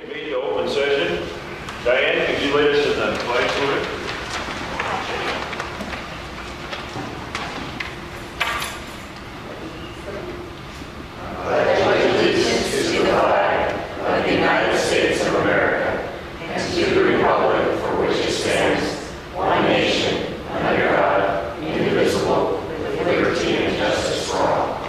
Convene to open session. Diane, could you lead us in the flag salute? Pledge allegiance to the flag of the United States of America and to the republic for which it stands, one nation, under God, indivisible, with liberty and justice for all.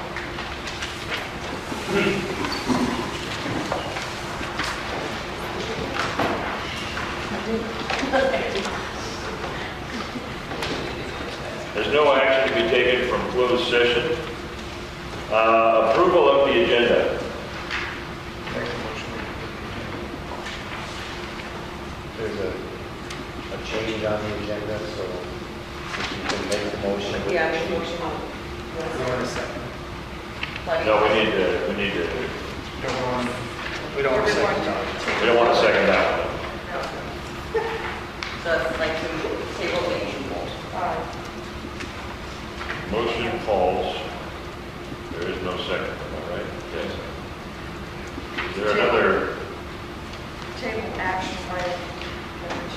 There's no action to be taken from closed session. Approval of the agenda. There's a change on the agenda, so if you can make the motion. Yeah, make a motion. No, we need to, We don't want to second that. we don't want to second that one. So it's like to table the Motion falls. There is no second, am I right? Yes. Is there another? Table action item number 2.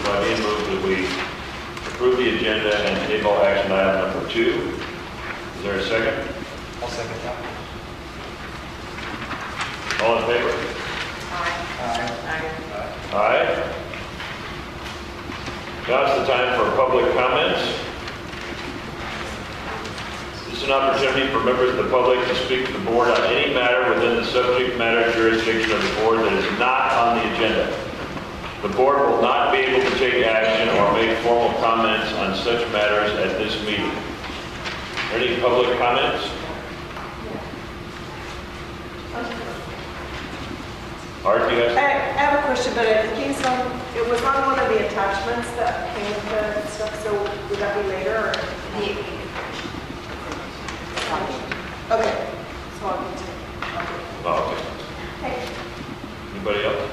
Claudia moves that we approve the agenda and table action item number 2. Is there a second? I'll second that. All in favor? Aye. Aye. Now it's the time for public comments. This is an opportunity for members of the public to speak to the board on any matter within the subject matter jurisdiction of the board that is not on the agenda. The board will not be able to take action or make formal comments on such matters at this meeting. Any public comments? Art, do you have? I have a question, but I think it was on one of the attachments that came with the stuff, so would that be later or? Okay, so I'll continue. Oh, okay. Okay. Anybody else?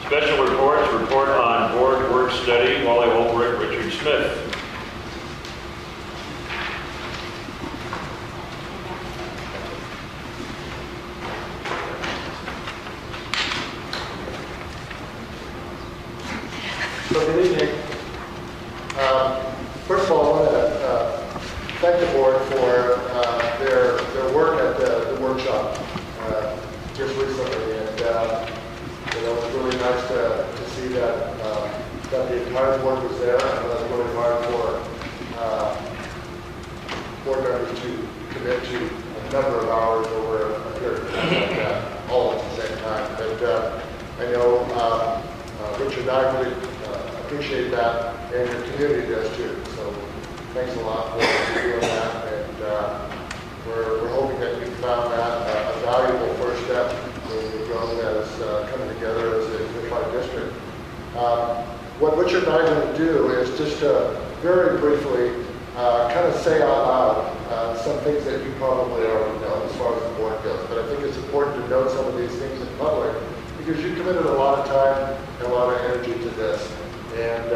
Special reports, report on board work study, Wally Holbrook, Richard Smith. So good evening. First of all, I want to thank the board for their work at the workshop just recently, and it was really nice to see that the entire board was there. I know that's really hard for board members to commit to a number of hours over a period of time like that, all at the same time. But I know Richard and I really appreciate that, and your community does too. So thanks a lot for doing that, and we're hoping that you found that a valuable first step in the growth that is coming together as a unified district. What Richard and I are going to do is just very briefly kind of say out loud some things that you probably already know as far as the board goes, but I think it's important to note some of these things in public because you committed a lot of time and a lot of energy to this. And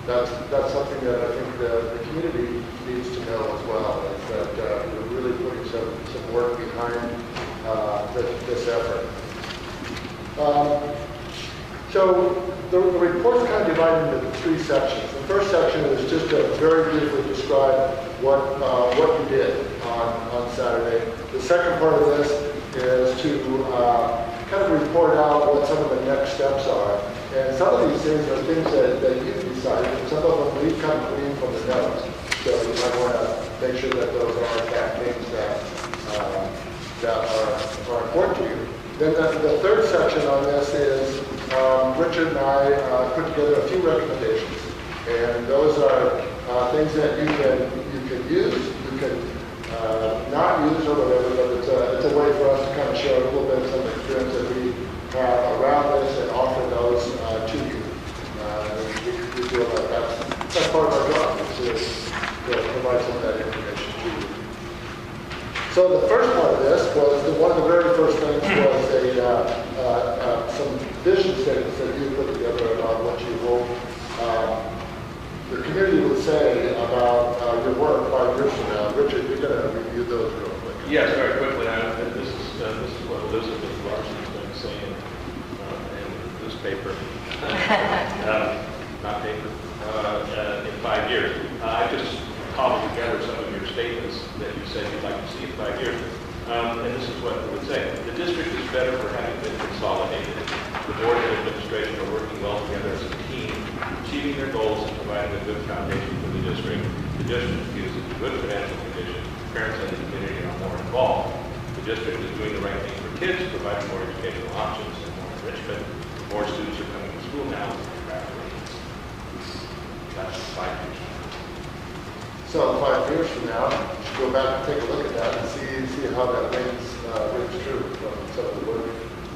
that's something that I think the community needs to know as well, is that we're really putting some work behind this effort. So the report's kind of divided into 3 sections. The first section is just to very briefly describe what you did on Saturday. The second part of this is to kind of report out what some of the next steps are. And some of these things are things that you've decided, and some of them we've kind of gleaned from the notes. So you might want to make sure that those are in fact things that are important to you. Then the third section on this is Richard and I put together a few recommendations. And those are things that you can use, you can not use or whatever, but it's a way for us to kind of share a little bit of some experience that we have around this and offer those to you. We feel that that's part of our job, is to provide some of that information to you. So the first part of this was one of the very first things was some vision statements that you put together about what you hope the community would say about your work by years from now. Richard, you're going to review those real quick. Yes, very quickly. This is what Elizabeth Larson's been saying in this paper, not paper, in 5 years. I just cobbled together some of your statements that you said you'd like to see in 5 years. And this is what it would say. The district is better for having been consolidated. The board and administration are working well together as a team, achieving their goals and providing a good foundation for the district. The district is in good financial condition. Parents and the community are more involved. The district is doing the right thing for kids, providing more educational options and more enrichment. More students are coming to school now. Congratulations. That's 5 years. So 5 years from now, you should go back and take a look at that and see how that rings true from some of the work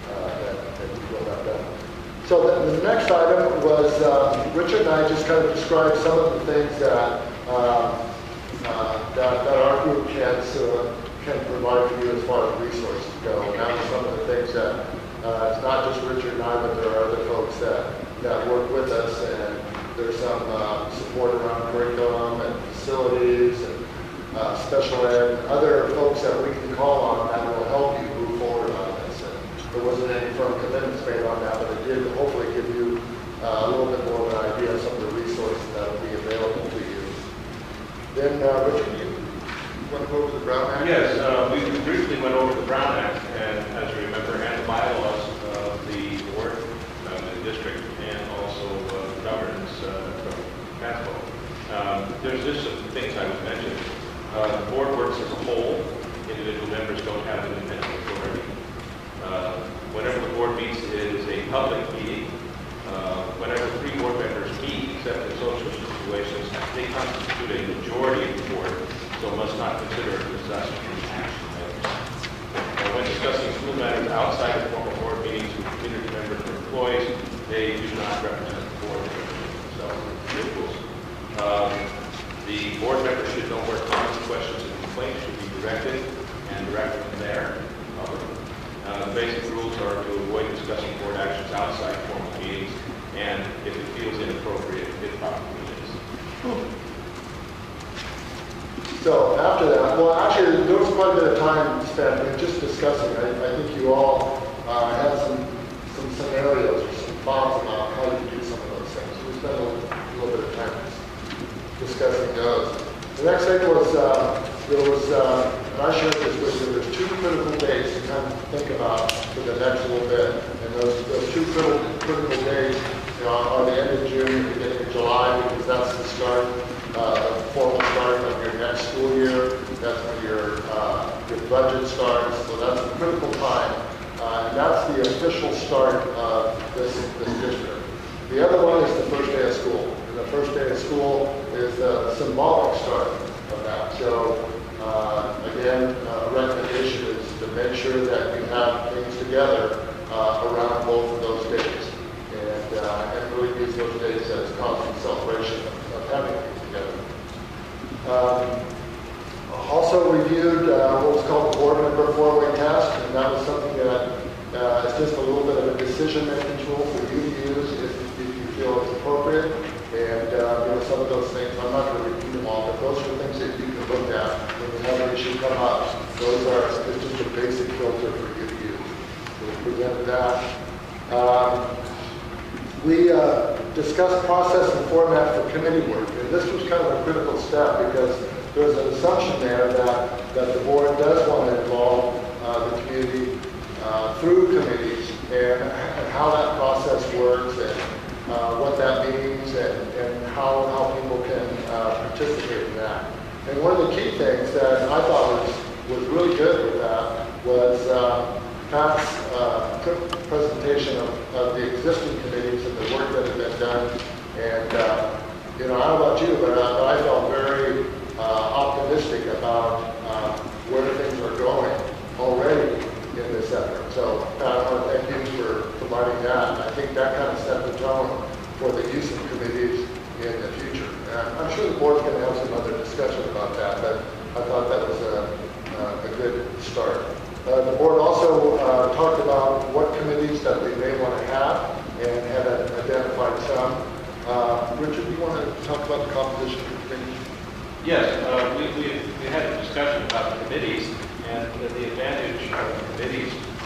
that you will have done. So the next item was, Richard and I just kind of described some of the things that our group can provide for you as far as resources go. And that was some of the things that, it's not just Richard and I, but there are other folks that work with us, and there's some support around curriculum and facilities and special ed, and other folks that we can call on that will help you move forward on this. And there wasn't any firm commitments made on that, but it did hopefully give you a little bit more of an idea of some of the resources that will be available to you. Then, Richard, you want to go over the Brown Act? Yes, we briefly went over the Brown Act, and as you remember, and the bylaws of the board, the district, and also the governance from Casco. There's just some things I would mention. The board works as a whole. Individual members don't have independent authority. Whenever the board meets, it is a public meeting. Whenever 3 board members meet, except in social situations, they constitute a majority of the board, so must not consider a disaster action items. When discussing school matters outside of formal board meetings with community members or employees, they do not represent the board themselves as individuals. The board members should know where comments, questions, and complaints should be directed and direct them there. The basic rules are to avoid discussing board actions outside formal meetings, and if it feels inappropriate, it probably is. So after that, well, actually, there was quite a bit of time spent in just discussing. I think you all had some scenarios or some thoughts about how you do some of those things. We spent a little bit of time discussing those. The next thing was, and I shared this with you, there's 2 critical days to kind of think about for the next little bit. And those 2 critical days are the end of June and the beginning of July, because that's the start, the formal start of your next school year. That's when your budget starts, so that's a critical time. And that's the official start of this district. The other one is the first day of school. And the first day of school is the symbolic start of that. So again, a recommendation is to make sure that you have things together around both of those days. And really use those days as constant celebration of having things together. Also reviewed what was called the board member 4-way test, and that was something that is just a little bit of a decision-making tool for you to use if you feel it's appropriate. And some of those things, I'm not going to repeat them all, but those are things that you can look at when you have an issue come up. Those are just a basic filter for you to use. So we presented that. We discussed process and format for committee work, and this was kind of a critical step because there's an assumption there that the board does want to involve the community through committees and how that process works and what that means and how people can participate in that. And one of the key things that I thought was really good with that was Pat's presentation of the existing committees and the work that had been done. And I don't know about you, but I felt very optimistic about where things are going already in this effort. So Pat, I want to thank you for providing that. And I think that kind of set the tone for the use of committees in the future. And I'm sure the board's going to have some other discussion about that, but I thought that was a good start. The board also talked about what committees that we may want to have and had identified some. Richard, do you want to talk about the composition of the committee? Yes, we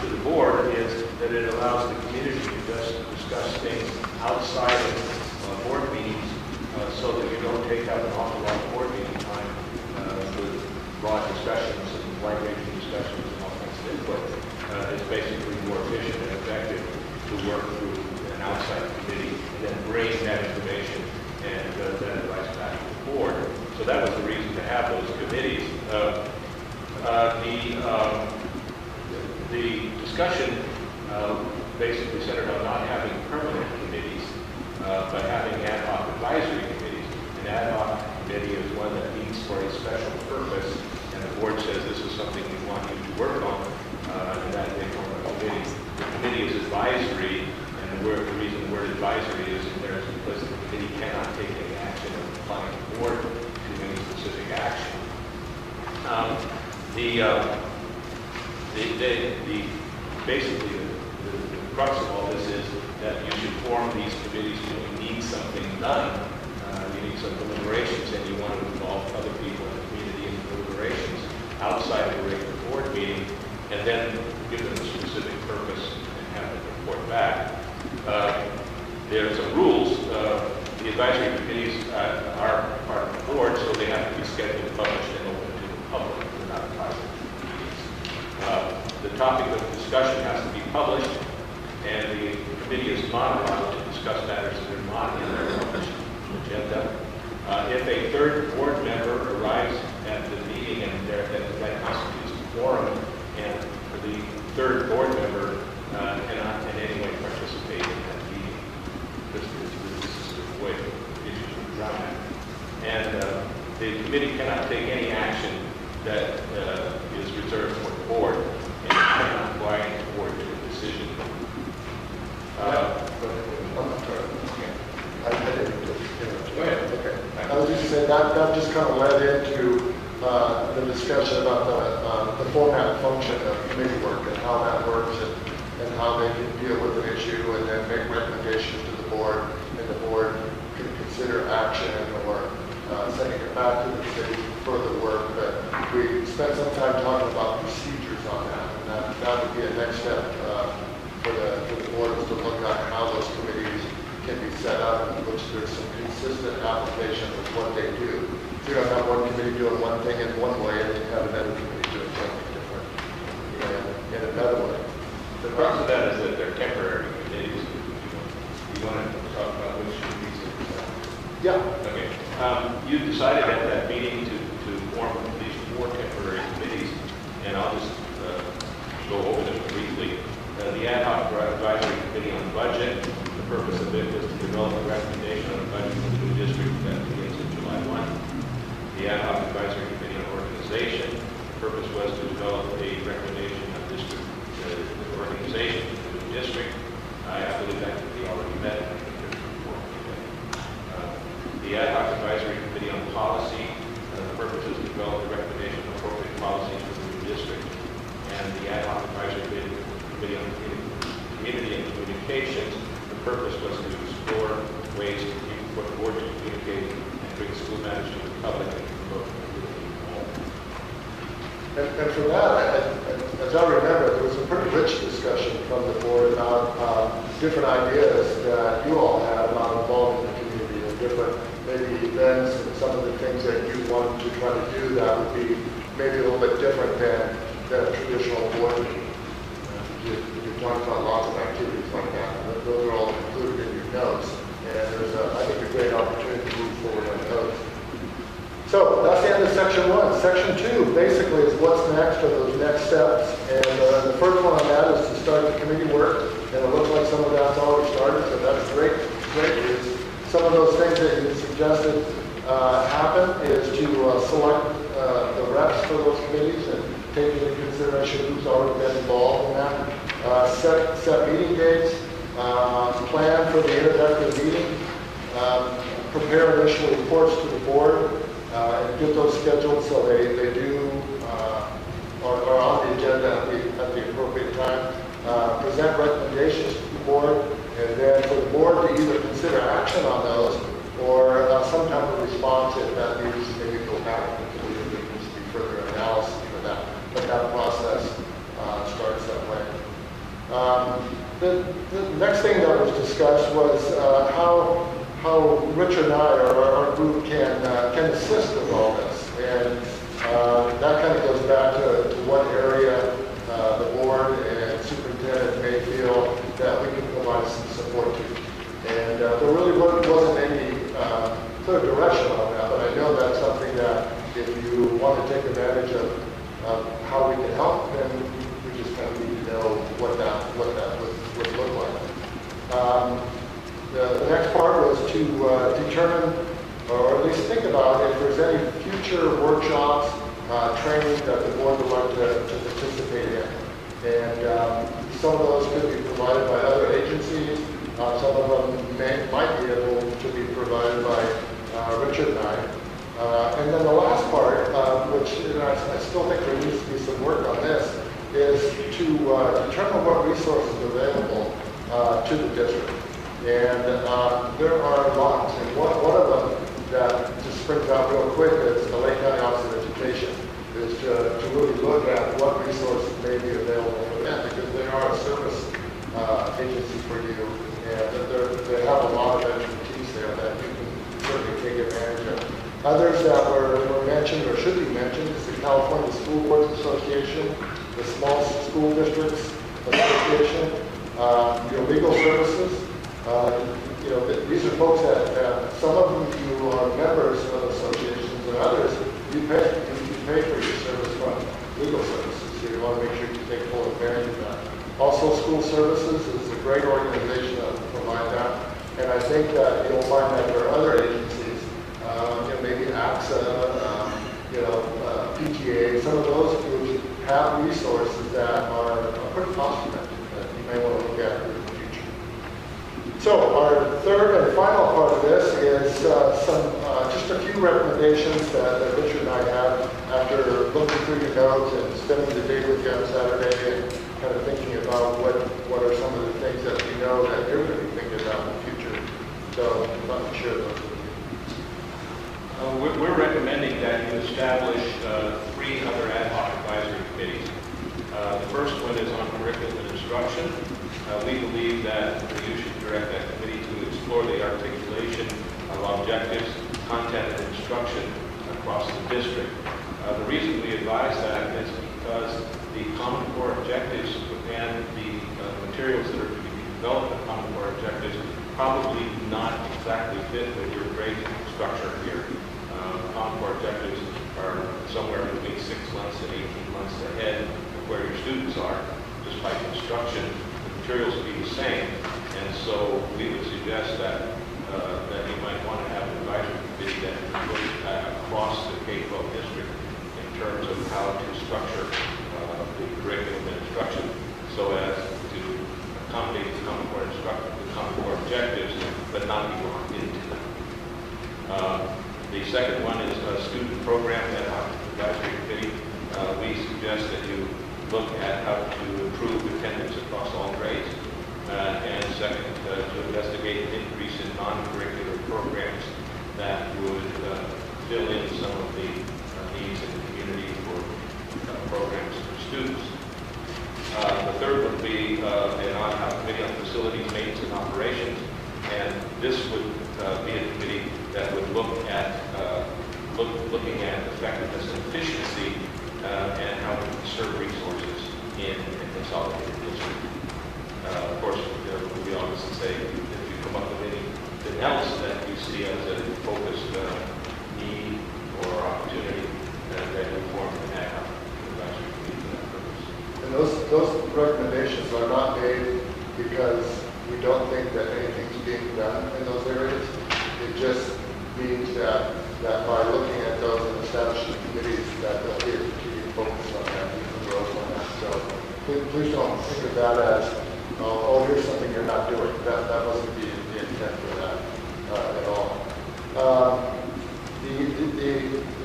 to the board is that it allows the community to just discuss things outside of board meetings so that you don't take up an awful lot of board meeting time with broad discussions and wide-ranging discussions and all kinds of input. It's basically more efficient and effective to work through an outside committee and then bring that information and that advice back to the board. So that was the reason to have those committees. The discussion basically centered on not having permanent committees, but having ad hoc advisory committees. An ad hoc committee is one that meets for a special purpose, and the board says this is something we want you to work on, and that they form a committee. The committee is advisory, and the reason the word advisory is in there is because the committee cannot take any action or apply the board to any specific action. Basically, the crux of all this is that you should form these committees when you need something done. You need some deliberations, and you want to involve other people in the community in deliberations outside of a regular board meeting, and then give them a specific purpose and have them report back. There are some rules. The advisory committees are part of the board, so they have to be scheduled, published, and open to the public. They're not private meetings. The topic of discussion has to be published, and the committee is not allowed to discuss matters that are not in their published agenda. If a third board member arrives at the meeting and that constitutes a quorum, and the third board member cannot in any way participate in that meeting, this is the way issues are drawn. And the committee cannot take any action that is reserved for the board, and cannot bind the board to a decision. Go ahead. Okay. I was just saying that just kind of led into the discussion about the format function of committee work and how that works and how they can deal with an issue and then make recommendations to the board, and the board can consider action or sending it back to the committee for further work. But we spent some time talking about procedures on that, and that would be a next step for the board is to look at how those committees can be set up, in which there's some consistent application of what they do. So you don't have one committee doing one thing in one way, and you have another committee doing something different in another way. The crux of that is that they're temporary committees. You want to talk about which committees? Yeah. Okay. You decided at that meeting to form at least 4 temporary committees, and I'll just go over them briefly. The Ad Hoc Advisory Committee on Budget, the purpose of it was to develop a recommendation on a budget for the new district that begins in July 1. The Ad Hoc Advisory Committee on Organization, the purpose was to develop a recommendation on district organization for the new district. I believe that could be already met. The Ad Hoc Advisory Committee on Policy, the purpose is to develop a recommendation on appropriate policies for the new district. And the Ad Hoc Advisory Committee on Community and Communications, the purpose was to explore ways for the board to communicate and bring school matters to the public and promote community involvement. And for that, as I remember, there was a pretty rich discussion from the board about different ideas that you all had about involving the community and different maybe events and some of the things that you wanted to try to do that would be maybe a little bit different than a traditional board meeting. You talked about lots of activities like that. Those are all included in your notes. And there's, I think, a great opportunity to move forward on those. So that's the end of section 1. Section 2 basically is what's next or those next steps. And the first one on that is to start the committee work. And it looks like some of that's already started, so that's great news. Some of those things that you suggested happen is to select the reps for those committees and take into consideration who's already been involved in that. Set meeting dates, plan for the introductory meeting, prepare initial reports to the board, and get those scheduled so they do are on the agenda at the appropriate time. Present recommendations to the board, and then for the board to either consider action on those or some type of response if that needs to maybe go back to the committee. There needs to be further analysis for that. But that process starts that way. The next thing that was discussed was how Richard and I, or our group, can assist with all this. And that kind of goes back to what area the board and superintendent may feel that we can provide some support to. And there really wasn't any clear direction on that, but I know that's something that if you want to take advantage of how we can help, then we just kind of need to know what that would look like. The next part was to determine, or at least think about, if there's any future workshops, training that the board would like to participate in. And some of those could be provided by other agencies. Some of them might be able to be provided by Richard and I. And then the last part, which I still think there needs to be some work on this, is to determine what resources are available to the district. And there are lots, and one of them that just springs out real quick is the Lake County Office of Education, is to really look at what resources may be available for them, because they are a service agency for you, and they have a lot of expertise there that you can certainly take advantage of. Others that were mentioned or should be mentioned is the California School Boards Association, the Small School Districts Association, your legal services. These are folks that some of them you are members of associations, and others you pay for your service from legal services. So you want to make sure you take full advantage of that. Also, School Services is a great organization that will provide that. And I think that you'll find that there are other agencies, maybe AXA, PTA, some of those who have resources that are pretty cost-effective that you may want to look at in the future. So our third and final part of this is just a few recommendations that Richard and I had after looking through your notes and spending the day with you on Saturday and kind of thinking about what are some of the things that we know that you're going to be thinking about in the future. So I'm not sure those with you. We're recommending that you establish 3 other ad hoc advisory committees. The first one is on curriculum and instruction. We believe that you should direct that committee to explore the articulation of objectives, content, and instruction across the district. The reason we advise that is because the Common Core objectives and the materials that are to be developed in Common Core objectives probably do not exactly fit with your grade structure here. Common Core objectives are somewhere between 6 months and 18 months ahead of where your students are. Just by construction, the materials will be the same. And so we would suggest that you might want to have an advisory committee that looks across the K-12 district in terms of how to structure the curriculum and instruction so as to accommodate the Common Core objectives, but not be locked into them. The second one is a student program ad hoc advisory committee. We suggest that you look at how to improve attendance across all grades. And second, to investigate an increase in non-curricular programs that would fill in some of the needs in the community for programs for students. The third would be an ad hoc committee on facilities, maintenance, and operations. And this would be a committee that would look at looking at effectiveness and efficiency and how to conserve resources in a consolidated district. Of course, we always say if you come up with anything else that you see as a focused need or opportunity, that you form an ad hoc advisory committee for that purpose. And those recommendations are not made because we don't think that anything's being done in those areas. It just means that by looking at those and establishing committees, that there'll be a continued focus on that, and growth on that. So please don't think of that as, oh, here's something you're not doing. That wasn't the intent for that at all. The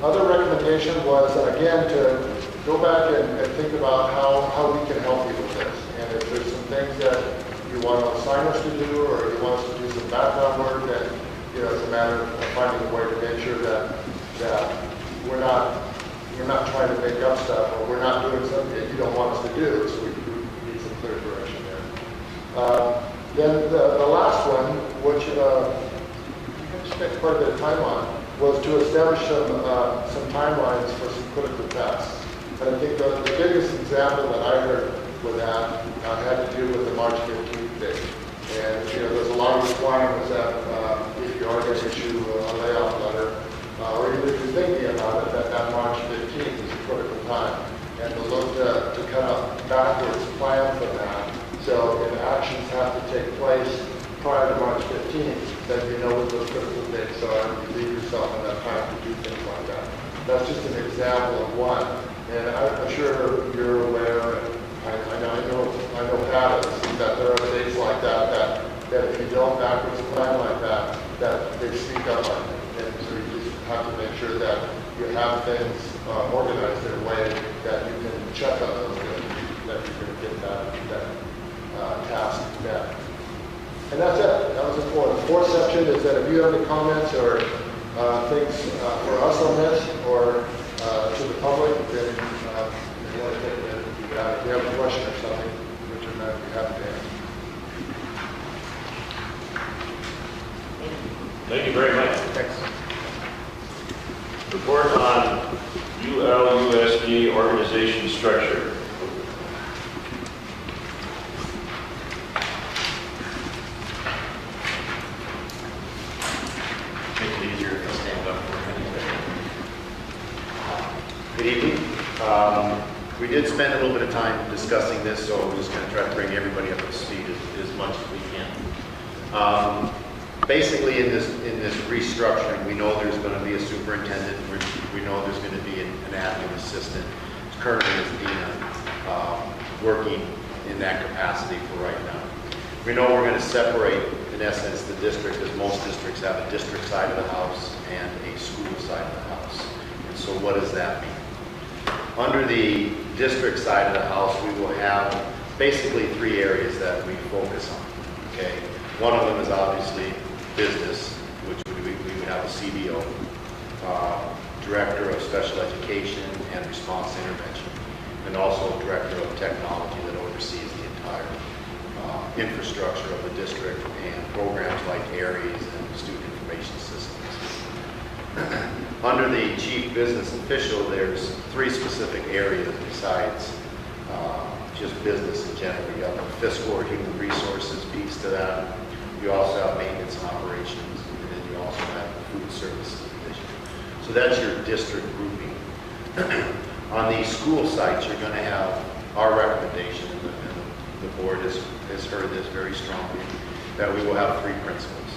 other recommendation was, again, to go back and think about how we can help you with this. And if there's some things that you want to assign us to do, or you want us to do some background work, then it's a matter of finding a way to make sure that we're not trying to make up stuff, or we're not doing something that you don't want us to do. So we need some clear direction there. Then the last one, which I spent quite a bit of time on, was to establish some timelines for some critical tests. And I think the biggest example that I heard with that had to do with the March 15th date. And there's a lot of requirements that if you are going to issue a layout letter, or even if you're thinking about it, that March 15th is a critical time. And to look to kind of backwards plan for that. So if actions have to take place prior to March 15th, then you know what those critical dates are, and you leave yourself enough time to do things like that. That's just an example of one. And I'm sure you're aware, and I know Pat is, that there are dates like that if you don't backwards plan like that they sneak up on you. And so you just have to make sure that you have things organized in a way that you can check on those, that you're going to get that task done. And that's it. That was the fourth. The fourth section is that if you have any comments or things for us on this, or to the public, then you want to take it. If you have a question or something, Richard and I would be happy to answer. Thank you very much. Thanks. Report on ULUSD organization structure. Make it easier if I stand up for a minute. Good evening. We did spend a little bit of time discussing this, so we're just going to try to bring everybody up to speed as much as we can. Basically, in this restructuring, we know there's going to be a superintendent. We know there's going to be an admin assistant. Currently, is Dina working in that capacity for right now. We know we're going to separate, in essence, the district, as most districts have a district side of the house and a school side of the house. And so what does that mean? Under the district side of the house, we will have basically three areas that we focus on. Okay, one of them is obviously business, which we would have a CBO, Director of Special Education and Response Intervention, and also a Director of Technology that oversees the entire infrastructure of the district and programs like ARIES and Student Information Systems. Under the Chief Business Official, there's three specific areas besides just business in general. You have fiscal or human resources piece to that. You also have maintenance and operations, and then you also have the food services division. So that's your district grouping. On the school sites, you're going to have our recommendation, and the board has heard this very strongly, that we will have three principals,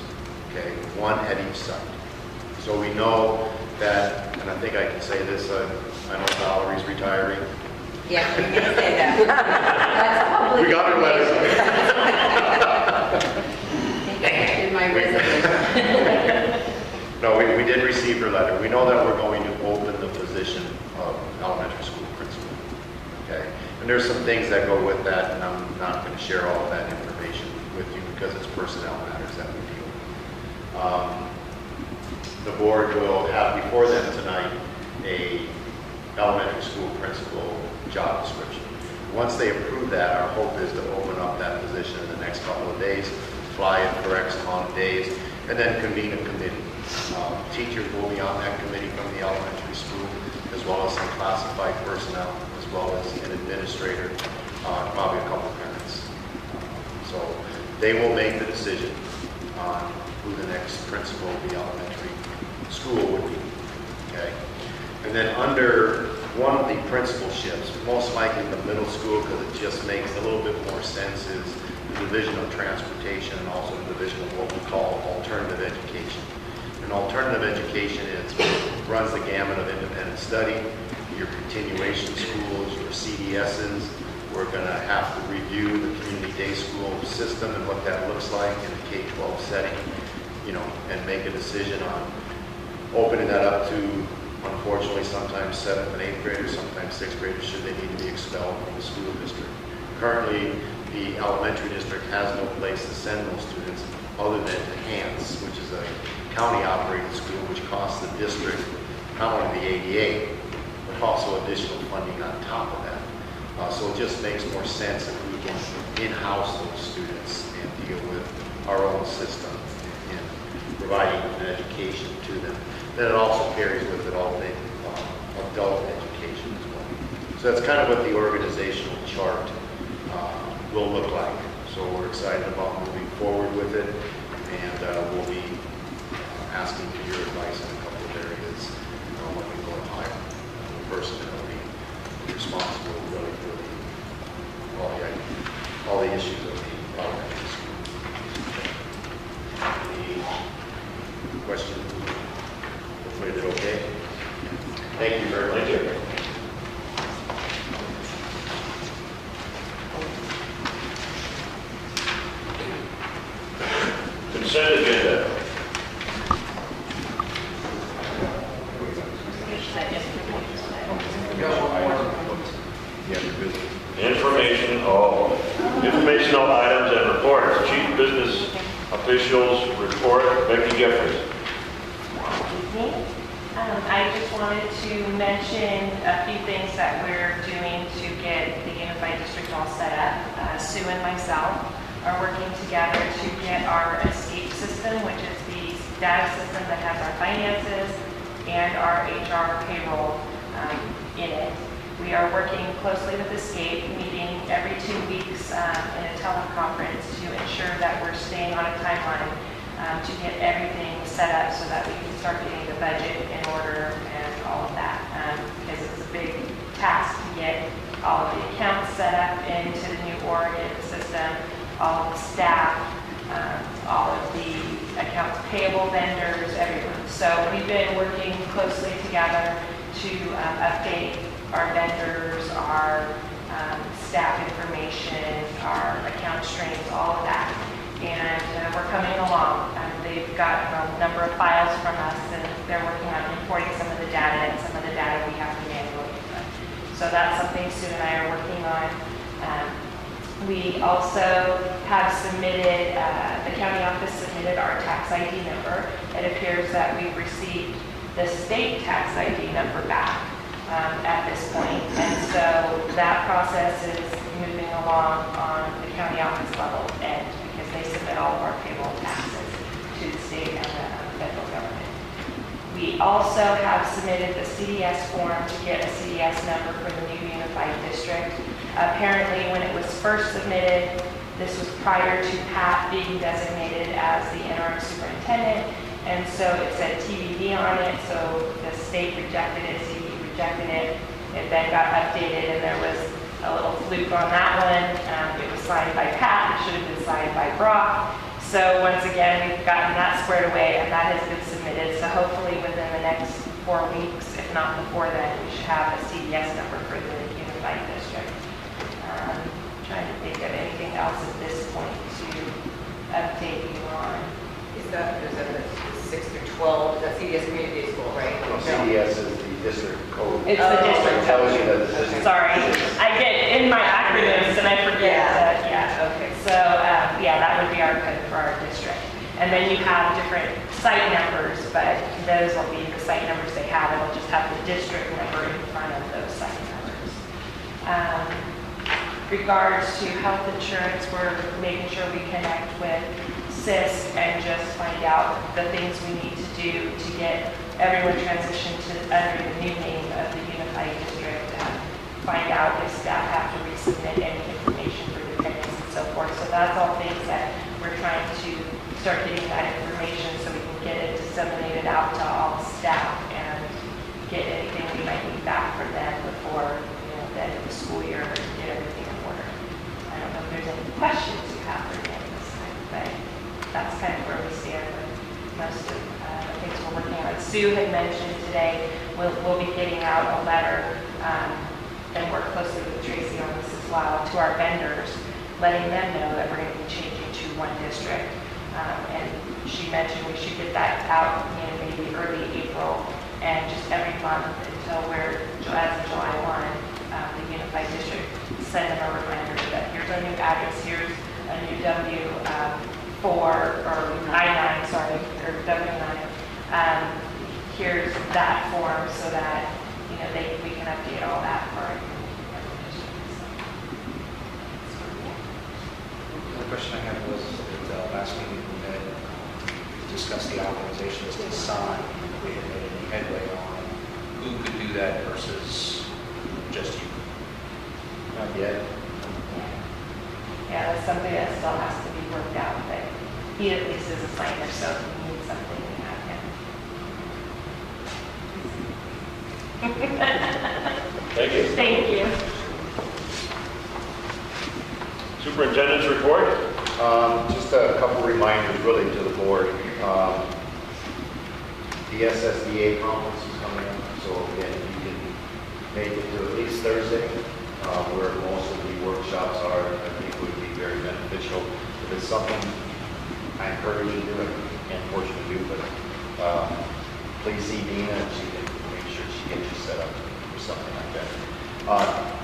okay, one at each site. So we know that, and I think I can say this, I know Valerie's retiring. Yeah, you can say that. That's public. We got her letter. In my resignation. No, we did receive her letter. We know that we're going to open the position of elementary school principal, okay? And there's some things that go with that, and I'm not going to share all of that information with you because it's personnel matters that we deal with. The board will have before them tonight a elementary school principal job description. Once they approve that, our hope is to open up that position in the next couple of days, fly it for X amount of days, and then convene a committee. Teachers will be on that committee from the elementary school, as well as some classified personnel, as well as an administrator, probably a couple parents. So they will make the decision on who the next principal of the elementary school would be, okay? And then under one of the principalships, most likely the middle school, because it just makes a little bit more sense, is the Division of Transportation and also the Division of what we call alternative education. And alternative education runs the gamut of independent study, your continuation schools, your CDSs. We're going to have to review the community day school system and what that looks like in a K-12 setting, and make a decision on opening that up to, unfortunately, sometimes 7th and 8th graders, sometimes 6th graders, should they need to be expelled from the school district. Currently, the elementary district has no place to send those students other than to Hants, which is a county-operated school, which costs the district not only the ADA, but also additional funding on top of that. So it just makes more sense if we can in-house those students and deal with our own system in providing an education to them. Then it also carries with it all the adult education as well. So that's kind of what the organizational chart will look like. So we're excited about moving forward with it, and we'll be asking for your advice in a couple of areas when we go to hire the person that will be responsible really for all the issues of the elementary school. Any questions? Hopefully they're okay. Thank you very much. Thank you. Consent agenda. Informational items and reports. Chief Business Officials Report, Becky Jeffries. Evening. I just wanted to mention a few things that we're doing to get the Unified District all set up. Sue and myself are working together to get our escape system, which is the data system that has our finances and our HR payroll in it. We are working closely with Escape, meeting every 2 weeks in a teleconference to ensure that we're staying on a timeline to get everything set up so that we can start getting the budget in order and all of that. Because it's a big task to get all of the accounts set up into the new Oregon system, all of the staff, all of the accounts payable vendors, everyone. So we've been working closely together to update our vendors, our staff information, our account streams, all of that. And we're coming along. They've got a number of files from us, and they're working on importing some of the data, and some of the data we have to manually input. So that's something Sue and I are working on. We also have submitted, the county office submitted our tax ID number. It appears that we've received the state tax ID number back at this point. And so that process is moving along on the county office level end because they submit all of our payroll taxes to the state and the federal government. We also have submitted the CDS form to get a CDS number for the new unified district. Apparently, when it was first submitted, this was prior to Pat being designated as the interim superintendent, and so it said TBD on it, so the state rejected it, CDE rejected it. It then got updated, and there was a little fluke on that one. It was signed by Pat, it should have been signed by Brock. So once again, we've gotten that squared away, and that has been submitted. So hopefully within the next 4 weeks, if not before then, we should have a CDS number for the unified district. Trying to think of anything else at this point to update you on. Is that the 6 through 12, is that CDS Community School, right? No, CDS is the district code. It's the district It tells code. you that the district. Sorry, I get in my acronyms and I forget that, yeah. Okay. So, yeah, that would be our code for our district. And then you have different site numbers, but those will be the site numbers they have. It'll just have the district number in front of those site numbers. Regards to health insurance, we're making sure we connect with CISC and just find out the things we need to do to get everyone transitioned to under the new name of the unified district. Find out if staff have to resubmit any information for dependents and so forth. So that's all things that we're trying to start getting that information so we can get it disseminated out to all the staff and get anything we might need back from them before the end of the school year and get everything in order. I don't know if there's any questions you have for me at this time, but that's kind of where we stand with most of the things we're working on. Sue had mentioned today we'll be getting out a letter and work closely with Tracy on this as well to our vendors, letting them know that we're going to be changing to one district. And she mentioned we should get that out maybe early April, and just every month until we're, as of July 1, the unified district send them a reminder that here's our new address, here's a new W4 or I-9, sorry, or W9. Here's that form so that we can update all that for our district. question I had was that last meeting we had discussed the authorizations to sign. We had made any headway on who could do that versus just you. Not yet. Yeah, that's something that still has to be worked out, but he at least is a signer, so if we need something, we have him. Thank you. Thank you. Superintendent's report? Just a couple reminders really to the board. The SSDA conference is coming up, so again, you can make it to at least Thursday, where most of the workshops are. I think would be very beneficial. If it's something I encourage you to do, I can't force you to do, but please see Dina and she can make sure she gets you set up for something like that.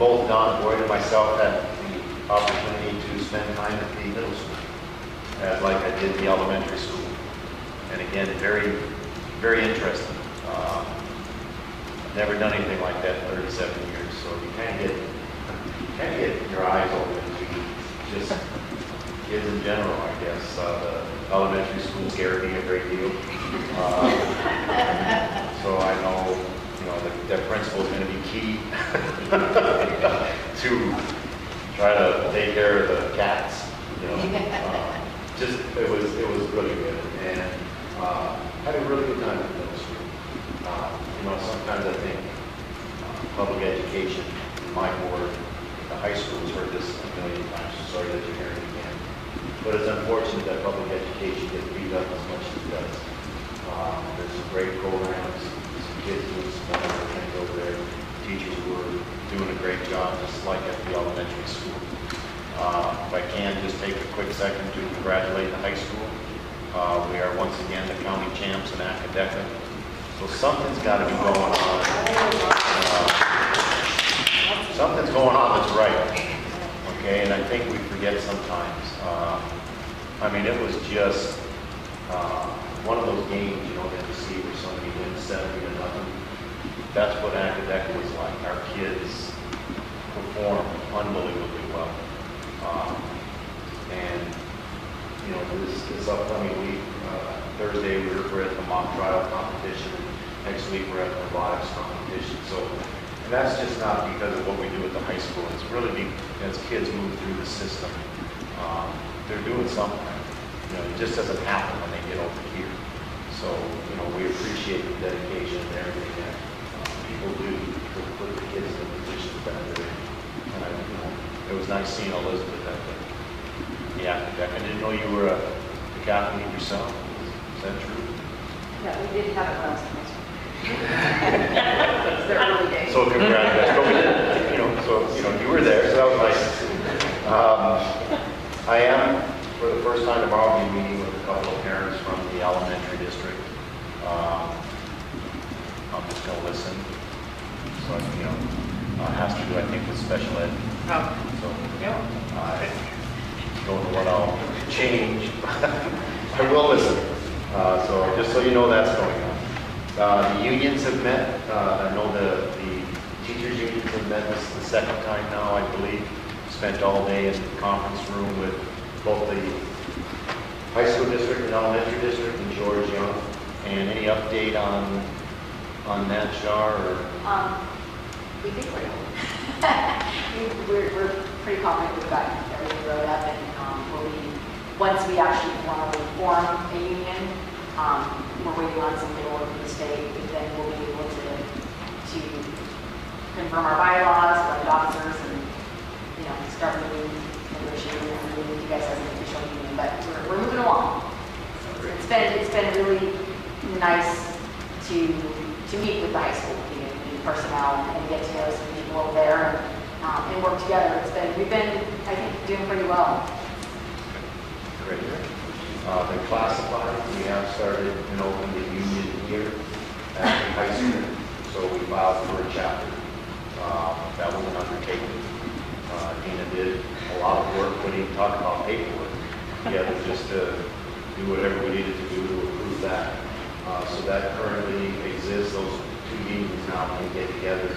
Both Don Boyd and myself had the opportunity to spend time at the middle school, like I did the elementary school. And again, very, very interesting. I've never done anything like that in 37 years, so you kind of get your eyes open to just kids in general, I guess. The elementary school scared me a great deal. So I know, the principal is going to be key to try to take care of the cats. Just it was really good, and had a really good time at middle school. Sometimes I think public education, my board, the high school has heard this a million times. So sorry that you're hearing it again, but it's unfortunate that public education gets beat up as much as it does. There's some great programs, some kids doing some wonderful things over there. Teachers were doing a great job, just like at the elementary school. If I can, just take a quick second to congratulate the high school. We are once again the county champs in Academic. So something's got to be going on. Something's going on that's right. Okay, and I think we forget sometimes. It was just one of those games, that you see where somebody wins 70-0. That's what Academic was like. Our kids performed unbelievably well. This upcoming week, Thursday, we're at the mock trial competition. Next week, we're at the robotics competition. And that's just not because of what we do at the high school. It's really as kids move through the system, they're doing something. It just doesn't happen when they get over here. So, we appreciate the dedication and everything that people do to put the kids in the positions that they're in. And it was nice seeing Elizabeth at the Academic. I didn't know you were a athlete yourself. Is that true? Yeah, we did have it last semester. It's their early days. So congratulations. You were there, so that was nice. I am, for the first time tomorrow, be meeting with a couple of parents from the elementary district. I'm just going to listen. So, it has to do, I think, with special ed. So, I don't know what I'll change. I will listen. So just so you know, that's going on. The unions have met. I know the teachers unions have met. This is the second time now, I believe. Spent all day in the conference room with both the high school district and elementary district and George Young. And any update on that, Shar? We think we're pretty confident we've got everything wrote up, and once we actually formally form a union, we're waiting on some paperwork from the state, but then we'll be able to confirm our bylaws, elect officers, and start moving, negotiating, and moving you guys as an official union. But we're moving along. It's been really nice to meet with the high school personnel and get to know some people over there and work together. We've been, I think, doing pretty well. Great. The classified, we have started and opened the union here at the high school. So we filed for a chapter. That was an undertaking. Dina did a lot of work, we didn't talk about paperwork together just to do whatever we needed to do to approve that. So that currently exists. Those two unions now can get together,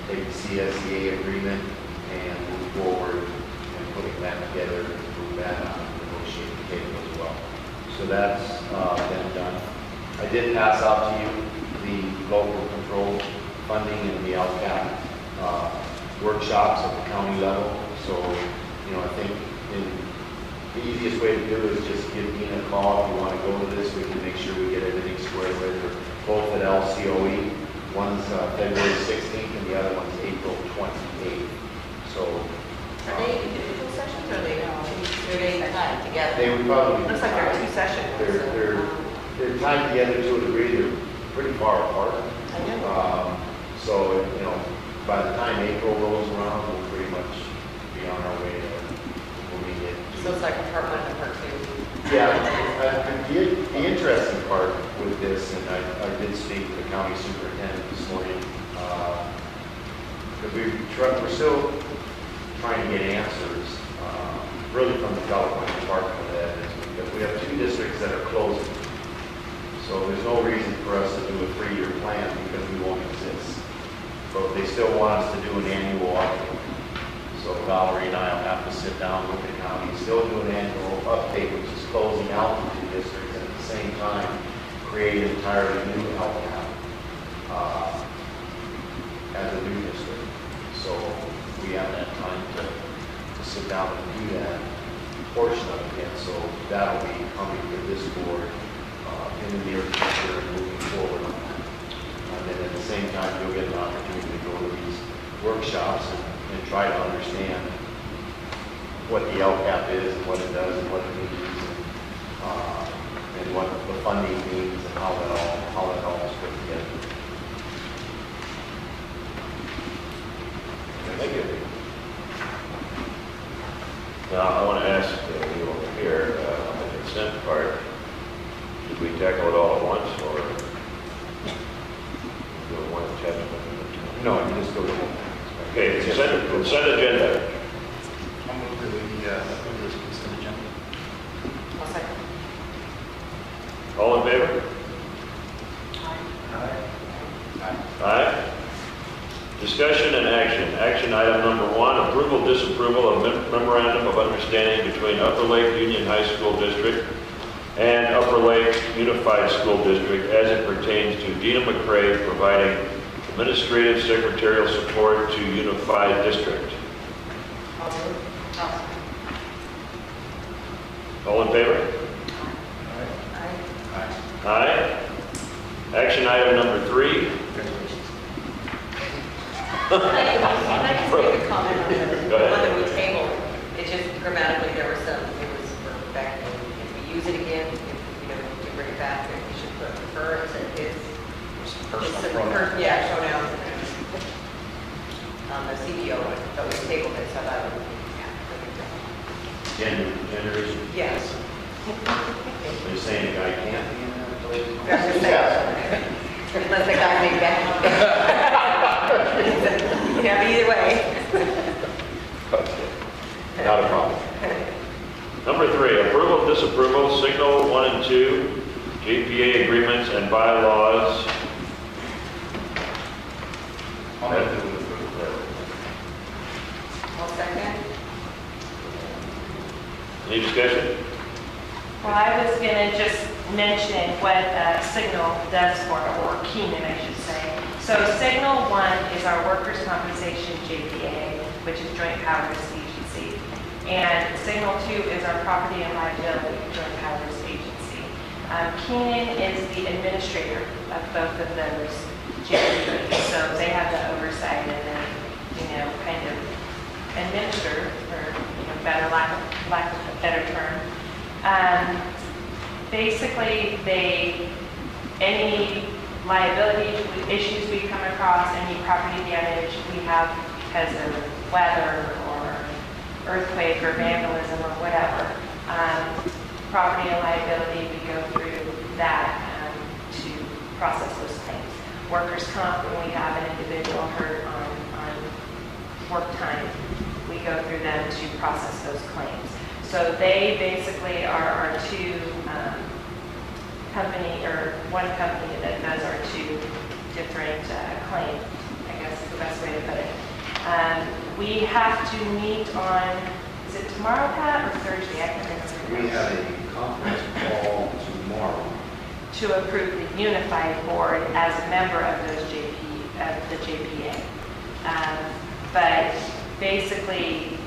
take the CSEA agreement and move forward and putting that together and move that on. So that's been done. I did pass out to you the local control funding and the LCAP workshops at the county level. So, you know, I think the easiest way to do it is just give Dean a call if you want to go to this. We can make sure we get everything squared away. They're both at LCOE. One's February 16th and the other one's April 28th. So Are they individual sessions or are they timed together? they would probably. Looks like there are two sessions. They're tied together to a degree. They're pretty far apart. I know. So, you know, by the time April rolls around, we'll pretty much be on our way to moving it. So it's like a part one and part two. Yeah, the interesting part with this, and I did speak to the county superintendent this morning, because we're still trying to get answers, really from the California Department of Ed, is because we have two districts that are closing. So there's no reason for us to do a 3-year plan because we won't exist. But they still want us to do an annual update. So Valerie and I will have to sit down with the county, still do an annual update, which is closing out the two districts, and at the same time, create an entirely new LCAP as a new district. So we have that time to sit down and do that portion of it again. So that'll be coming to this board in the near future and moving forward on that. And then at the same time, you'll get an opportunity to go to these workshops and try to understand what the LCAP is and what it does and what it means and what the funding means and how that all is put together. Thank you. Now, I want to ask you over here, on the consent part, should we tackle it all at once, or do one attachment at a time? No, you just go to Okay, consent agenda. I'll move to approve this consent agenda. I'll second. All in favor? Aye. Discussion and action. Action item number 1, approval, disapproval of memorandum of understanding between Upper Lake Union High School District and Upper Lake Unified School District as it pertains to Dina McCray providing administrative secretarial support to Unified District. I'll move. All in favor? Aye. Aye. Action item number 3. I can make a comment on the Go ahead. one that we tabled. It's just grammatically, there were some, it was for back, if we use it again, if, you know, we bring it back, we should put refer to his. Yeah, pronouns. The CPO one, but we tabled it, so that would, gender issue. yes. Are you saying a guy can't be in that place? That's just that. Unless the guy made that. Yeah, either way. Okay. Not a problem. Number 3, approval, disapproval, signal 1 and 2, JPA agreements and bylaws. I'll move to approve. I'll second. Any discussion? Well, I was going to just mention what Signal does for, or Keenan, I should say. So Signal 1 is our workers' compensation JPA, which is Joint Powers Agency. And Signal 2 is our property and liability Joint Powers Agency. Keenan is the administrator of both of those JPAs. So they have the oversight and then, you know, kind of administer, for better lack of a better term. Basically, any liability issues we come across, any property damage we have because of weather or earthquake or vandalism or whatever, property and liability, we go through that to process those claims. Workers' comp, when we have an individual hurt on work time, we go through them to process those claims. So they basically are our two one company that does our two different claims, I guess is the best way to put it. We have to meet on, is it tomorrow, Pat, or Thursday? I can't remember. We have a conference call to approve the unified board as a member of those the JPA. But basically,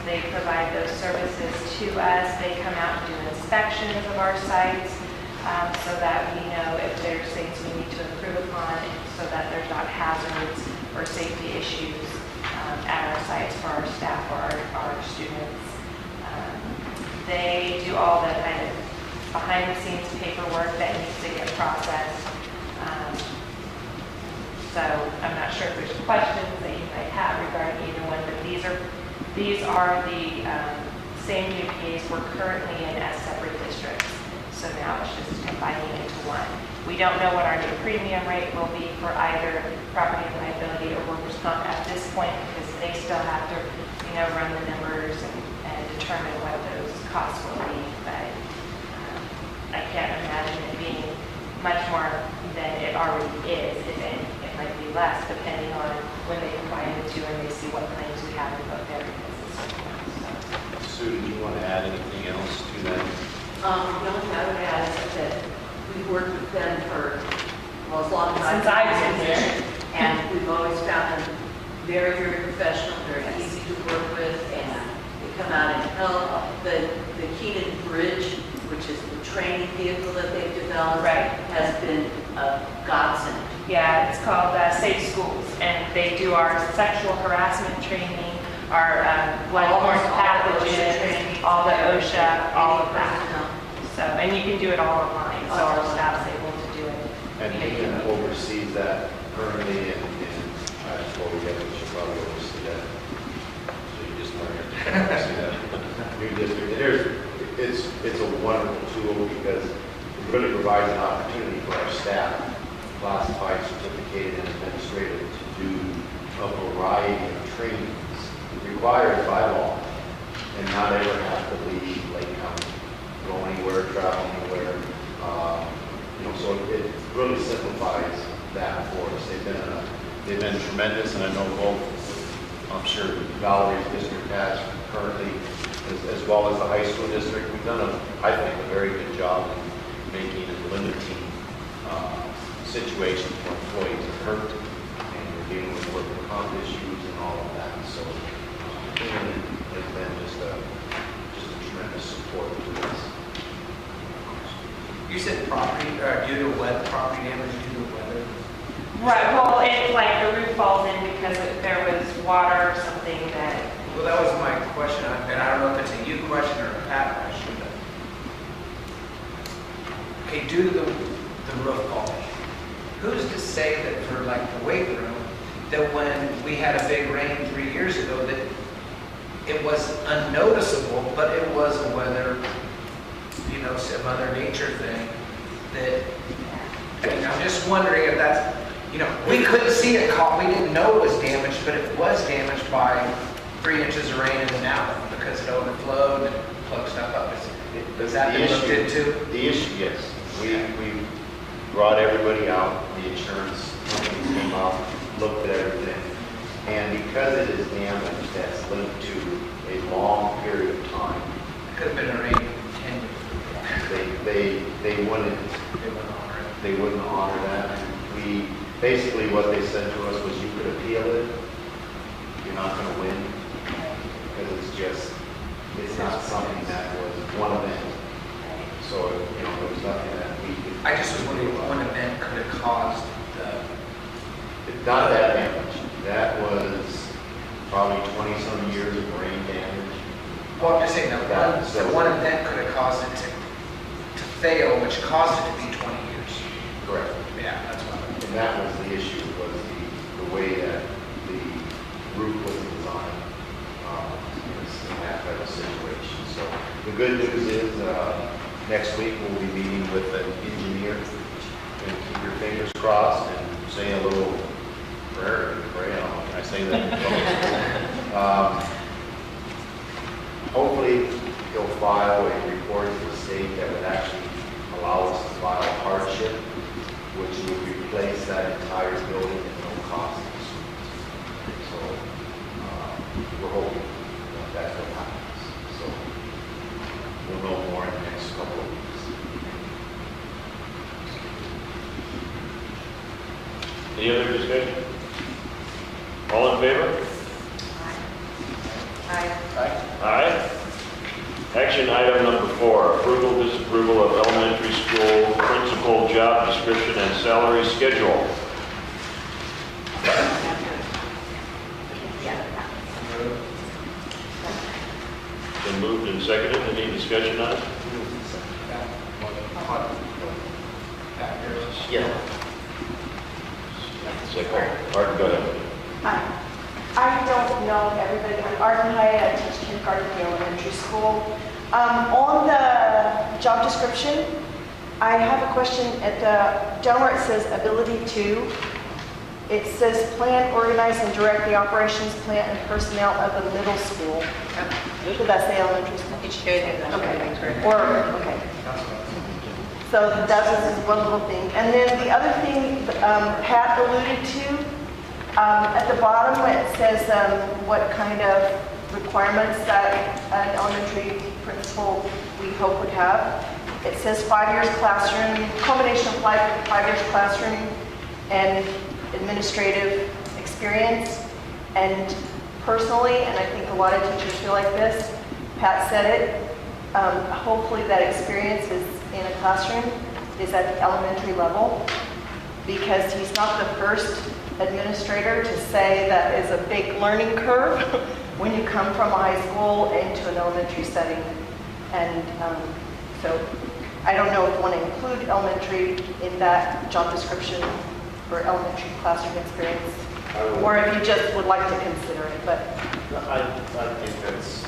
they provide those services to us. They come out and do inspections of our sites so that we know if there's things we need to improve upon so that there's not hazards or safety issues at our sites for our staff or our students. They do all the kind of behind-the-scenes paperwork that needs to get processed. So I'm not sure if there's questions that you might have regarding either one, but these are the same GPAs we're currently in as separate districts. So now it's just combining into one. We don't know what our new premium rate will be for either property and liability or workers' comp at this point because they still have to, run the numbers and determine what those costs will be. But I can't imagine it being much more than it already is. It might be less depending on when they combine the two and they see what claims we have in both areas. Sue, do you want to add anything else to that? The only thing I would add is that we've worked with them for, well, as long as Since I've been here. And we've always found them very, very professional, very easy to work with, and they come out and help. The Keenan Bridge, which is the training vehicle that they've developed, has been a godsend. Yeah, it's called Safe Schools, and they do our sexual harassment training, our bloodborne pathogens, all the OSHA, all of that. So, and you can do it all online, so our staff's able to do it. And Ian oversees that currently, and well, we should probably oversee that. So you just learn it. Oversee that new district. It's a wonderful tool because it really provides an opportunity for our staff, classified, certificated, and administrative, to do a variety of trainings required by law and not ever have to leave Lake County, go anywhere, travel anywhere. So it really simplifies that for us. They've been tremendous, and I know both, I'm sure Valerie's district has currently, as well as the high school district. We've done, I think, a very good job in making and limiting situations for employees are hurt, and we're dealing with workers' comp issues and all of that. So it's been just a tremendous support to us. You said property, due to weather, property damage due to weather? Right, well, it's like the roof falls in because there was water or something that... Well, that was my question, and I don't know if it's a you question or a Pat question, but... Okay, due to the roof fall, who's to say that for like the weight room, that when we had a big rain 3 years ago, that it was unnoticeable, but it was a weather, some Mother Nature thing that, I'm just wondering if that's, we couldn't see it caught, we didn't know it was damaged, but it was damaged by 3 inches of rain in an hour because it overflowed and plugged stuff up. Is that been looked into? The issue, yes. We brought everybody out, the insurance companies came out, looked at everything, and because it is damaged, that's linked to a long period of time. It could have been a rain 10 years. They wouldn't honor that. We basically what they said to us was you could appeal it. You're not going to win because it's not something that was one event. So there was nothing that we could. I just was wondering what one event could have caused not that damage. That was probably 20-some years of rain damage. Well, I'm just saying that one event could have caused it to fail, which caused it to be 20 years. Correct. Yeah, that's what. And that was the issue, was the way that the roof was designed in that type of situation. So the good news is next week we'll be meeting with an engineer, and keep your fingers crossed and say a little prayer. Can I say that? Hopefully he'll file a report to the state that would actually allow us to file hardship, which would replace that entire building at no cost to the students. So we're hoping that that's what happens. So we'll know more in the next couple of weeks. Any other discussion? All in favor? Aye. Action item number 4, approval, disapproval of elementary school principal job description and salary schedule. Been moved and seconded. Any discussion on it? Yeah. Second. Art, go ahead. Hi. I don't know everybody. I'm Arden High. I teach kindergarten in the elementary school. On the job description, I have a question at the, down where it says ability to, it says plan, organize, and direct the operations, plan, and personnel of the middle school. Should that say elementary school? It should. Okay. Or, okay. So that's just one little thing. And then the other thing Pat alluded to, at the bottom when it says what kind of requirements that an elementary principal we hope would have, it says 5 years classroom, combination of 5 years classroom and administrative experience. And personally, and I think a lot of teachers feel like this, Pat said it, hopefully that experience is in a classroom, is at the elementary level, because he's not the first administrator to say that is a big learning curve when you come from a high school into an elementary setting. And so I don't know if you want to include elementary in that job description for elementary classroom experience, or if you just would like to consider it, but. I think that's,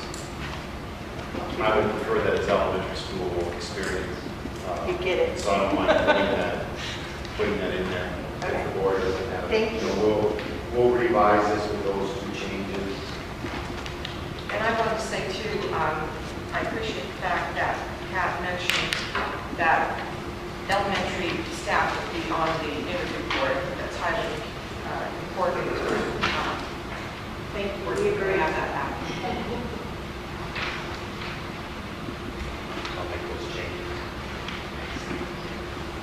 I would prefer that it's elementary school experience. You get it. So I don't mind putting that in there. If the board doesn't have it. Thank you. We'll revise this with those 2 changes. And I want to say too, I appreciate the fact that Pat mentioned that elementary staff would be on the interview board. That's highly important. Thank you. We agree. Have that back. I'll make those changes.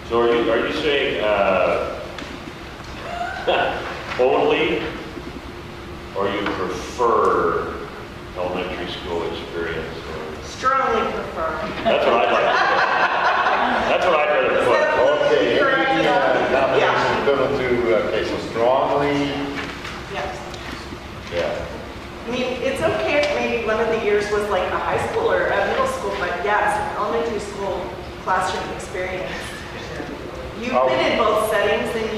So are you saying only, or you prefer elementary school experience? Or? Strongly prefer. That's what I'd like to do. That's what I'd rather put. Okay, any nomination Yeah. equivalent to, okay, so strongly, Yes. Yeah. I mean, it's okay if maybe one of the years was like a high school or a middle school, but yes, an elementary school classroom experience. You've been in both settings and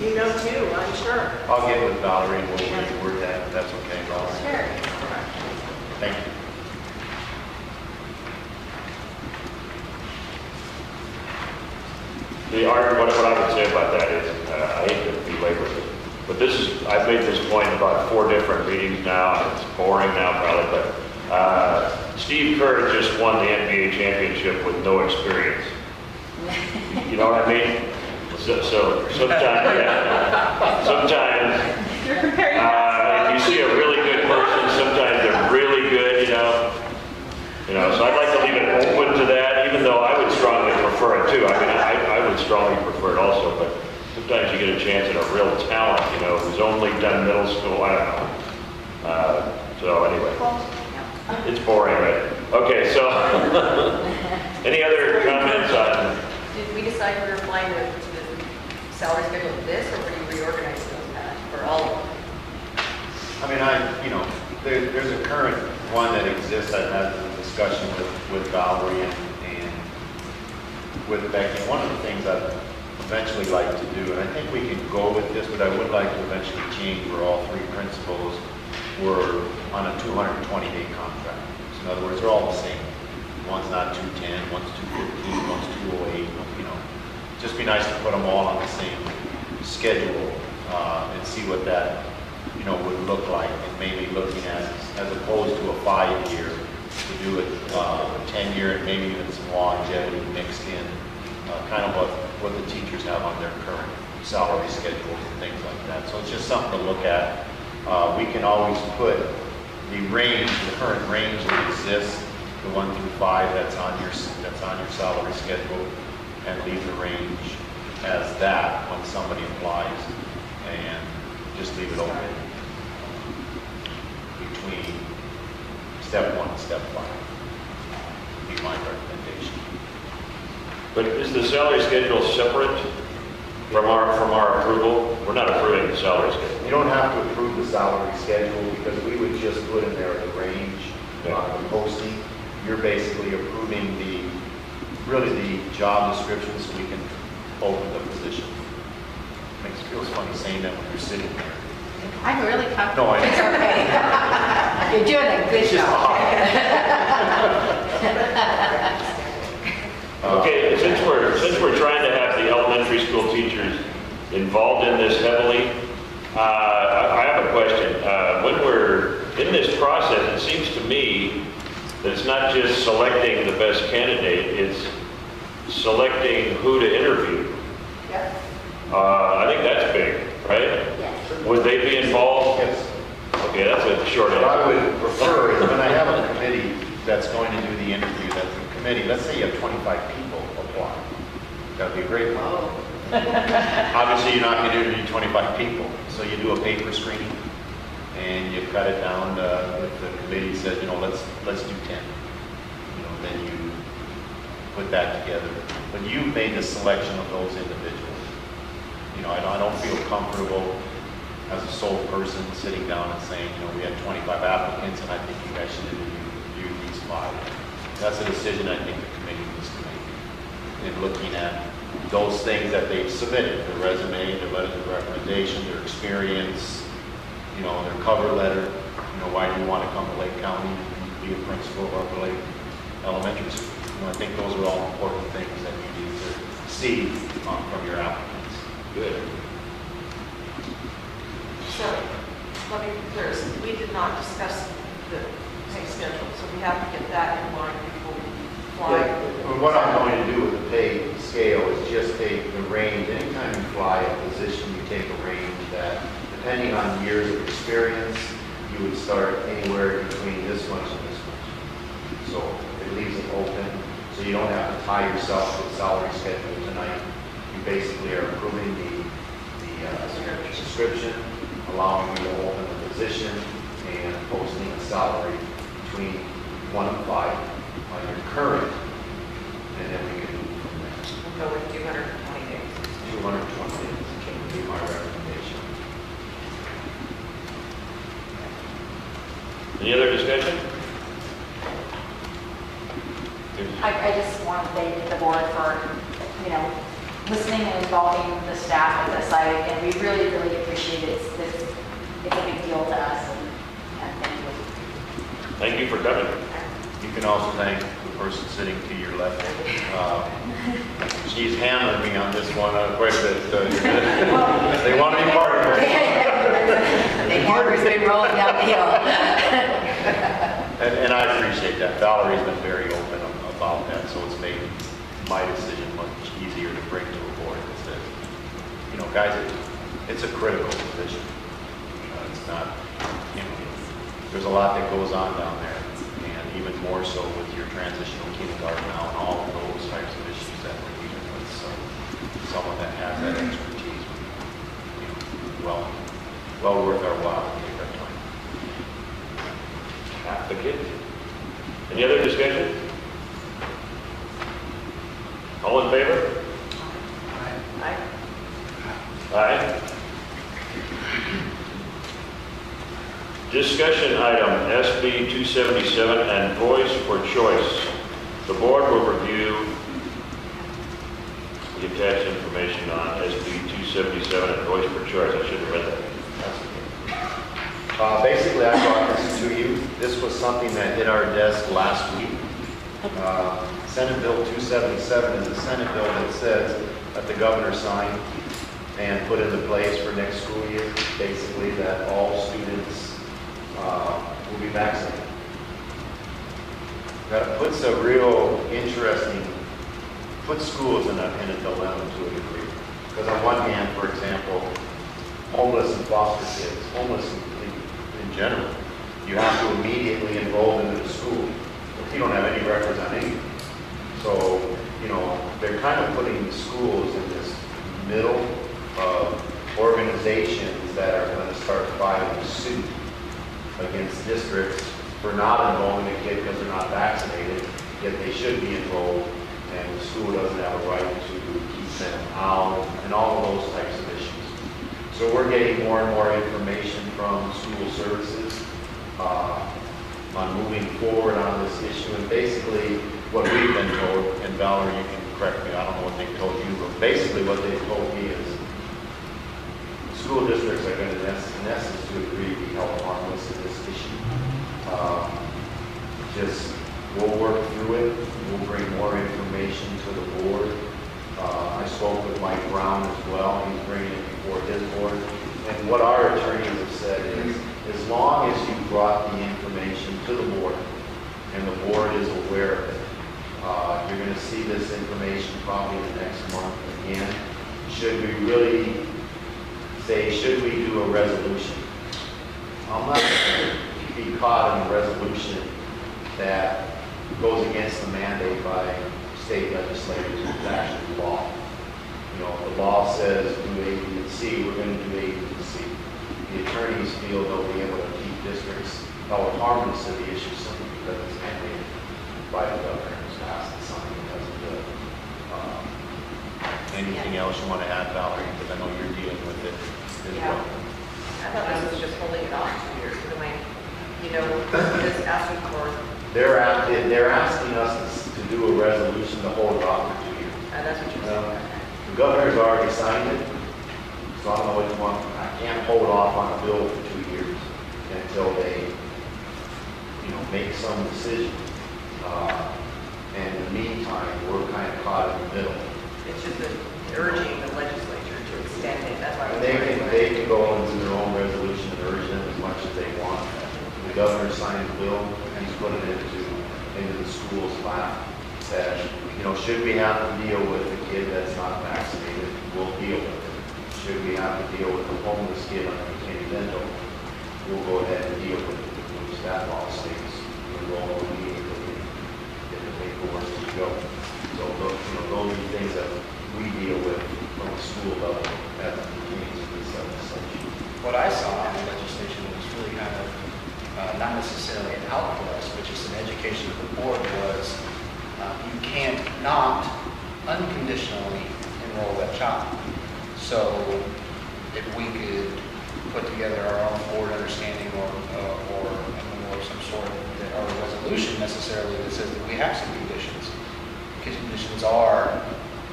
you know too, I'm sure. I'll get with Valerie and we'll reword that, if that's okay, Valerie. Sure. Thank you. The art, what I would say about that is, I hate to belabor it, but this is, I've made this point about 4 different meetings now, and it's boring now probably, but Steve Kerr just won the NBA championship with no experience. You know what I mean? So sometimes, yeah, sometimes, You're comparing if you see a really good person, sometimes they're really good, you know, so I'd like to leave it open to that, even though I would strongly prefer it too. I mean, I would strongly prefer it also, but sometimes you get a chance at a real talent, who's only done middle school, I don't know. So anyway, it's boring, right? Okay, so, any other comments on? Did we decide we were applying the salary schedule to this, or were you reorganizing those, Pat, for all of them? I mean, there's a current one that exists. I've had a discussion with Valerie and with Becky. One of the things I'd eventually like to do, and I think we can go with this, but I would like to eventually change where all 3 principals were on a 220-day contract. So in other words, they're all the same. One's not 210, one's 215, one's 208, just be nice to put them all on the same schedule and see what that, would look like, and maybe looking at, as opposed to a 5-year, to do it 10-year and maybe even some longevity mixed in, kind of what the teachers have on their current salary schedules and things like that. So it's just something to look at. We can always put the range, the current range that exists, the 1 through 5 that's on your salary schedule, and leave the range as that when somebody applies, and just leave it open between step 1 and step 5. Would be my recommendation. But is the salary schedule separate from our approval? We're not approving the salary schedule. You don't have to approve the salary schedule because we would just put in there the range on the posting. You're basically approving really the job description so we can open the position. Feels funny saying that when you're sitting there. I'm really comfortable. No, I It's okay. You're doing a good It's just job. Okay, since we're trying to have the elementary school teachers involved in this heavily, I have a question. When we're in this process, it seems to me that it's not just selecting the best candidate, it's selecting who to interview. Yeah. I think that's big, right? Would they be involved? Yes. Okay, that's a short What I answer. would prefer is when I have a committee that's going to do the interview, that the committee, let's say you have 25 people apply. That'd be a great one. Obviously, you're not going to interview 25 people, so you do a paper screening and you cut it down. If the committee says, let's do 10, then you put that together. But you've made the selection of those individuals. I don't feel comfortable as a sole person sitting down and saying, we had 25 applicants and I think you guys should interview these 5. That's a decision I think the committee needs to make in looking at those things that they've submitted, their resume, their letters of recommendation, their experience, their cover letter. Why do you want to come to Lake County and be a principal of Lake Elementary School? I think those are all important things that you need to see from your applicants. Good. So, let me be clear, we did not discuss the pay schedule, so we have to get that in line before we fly. Yeah, what I'm going to do with the pay scale is just take the range. Anytime you fly a position, you take a range that, depending on years of experience, you would start anywhere between this much and this much. So it leaves it open, so you don't have to tie yourself to the salary schedule tonight. You basically are approving the description, allowing you to open the position, and posting a salary between 1 and 5 on your current, and then we can move from there. We'll go with 220 days. 220 would be my recommendation. Any other discussion? I just want to thank the board for, listening and involving the staff at the site, and we really, really appreciate it. It's a big deal to us, and thank you. Thank you for coming. You can also thank the person sitting to your left. She's hammering me on this one quite a bit. They want to be part of it. The hammer's been rolling down the hill. And I appreciate that. Valerie's been very open about that, so it's made my decision much easier to bring to a board that says, guys, it's a critical position. It's not, there's a lot that goes on down there, and even more so with your transitional kindergarten now and all of those types of issues that we're dealing with. So someone that has that expertise would be well worth our while to take our time. Half the kids. Any other discussion? All in favor? Aye. Discussion item SB 277 and voice for choice. The board will review the attached information on SB 277 and voice for choice. I should have read that. Basically, I brought this to you. This was something that hit our desk last week. Senate Bill 277 is a Senate bill that says that the governor signed and put into place for next school year, basically that all students will be vaccinated. That puts a real interesting, puts schools in a dilemma to a degree. Because on one hand, for example, homeless and foster kids, homeless in general, you have to immediately enroll into the school. If you don't have any records on anything. So, they're kind of putting the schools in this middle of organizations that are going to start filing suit against districts for not enrolling a kid because they're not vaccinated, yet they should be enrolled, and the school doesn't have a right to keep them out, and all of those types of issues. So we're getting more and more information from school services on moving forward on this issue, and basically what we've been told, and Valerie, you can correct me, I don't know what they told you, but basically what they told me is school districts are going to, in essence, to agree to be held harmless in this issue. We'll work through it. We'll bring more information to the board. I spoke with Mike Brown as well. He's bringing it before his board. And what our attorneys have said is, as long as you brought the information to the board, and the board is aware of it, you're going to see this information probably in the next month again. Should we really say, should we do a resolution? I'm not going to be caught in a resolution that goes against the mandate by state legislators. It's actually law. You know, the law says do A, B, and C, we're going to do A, B, and C. The attorneys feel they'll be able to keep districts held harmless to the issue simply because it's mandated by the governor who's passed the sign because of the anything else you want to add, Valerie? Because I know you're dealing with it as well. I thought this was just holding it off 2 years, but am I, just asking for, They're asking us to do a resolution to hold it off for 2 years. that's what you're saying. The governor's already signed it, so I don't know which one. I can't hold off on a bill for 2 years until they, make some decision. And in the meantime, we're kind of caught in the middle. It's just urging the legislature to extend it, that's why I was They wondering. can go into their own resolution and urge them as much as they want. The governor signed the bill, and he's put it into the school's lap. That, should we have to deal with a kid that's not vaccinated, we'll deal with it. Should we have to deal with a homeless kid on McKinney Dental, we'll go ahead and deal with it, which that law states. We'll roll immediately, get the paperwork to go. So, those are the things that we deal with from the school level as it pertains to this legislation. What I saw in the legislation was really kind of not necessarily an out for us, but just an education of the board was you can't not unconditionally enroll that child. So if we could put together our own board understanding or some sort of, or a resolution necessarily that says that we have some conditions. Conditions are,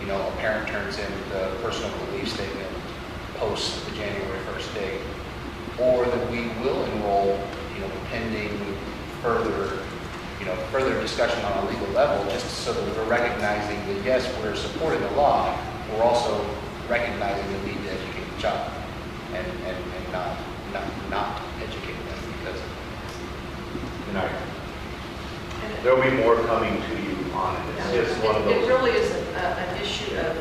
a parent turns in the personal belief statement post the January 1st date, or that we will enroll, pending further discussion on a legal level, just so that we're recognizing that yes, we're supporting the law, we're also recognizing the need to educate the child and not educate them because there'll be more coming to you on it. It's just one of It those. really is an issue of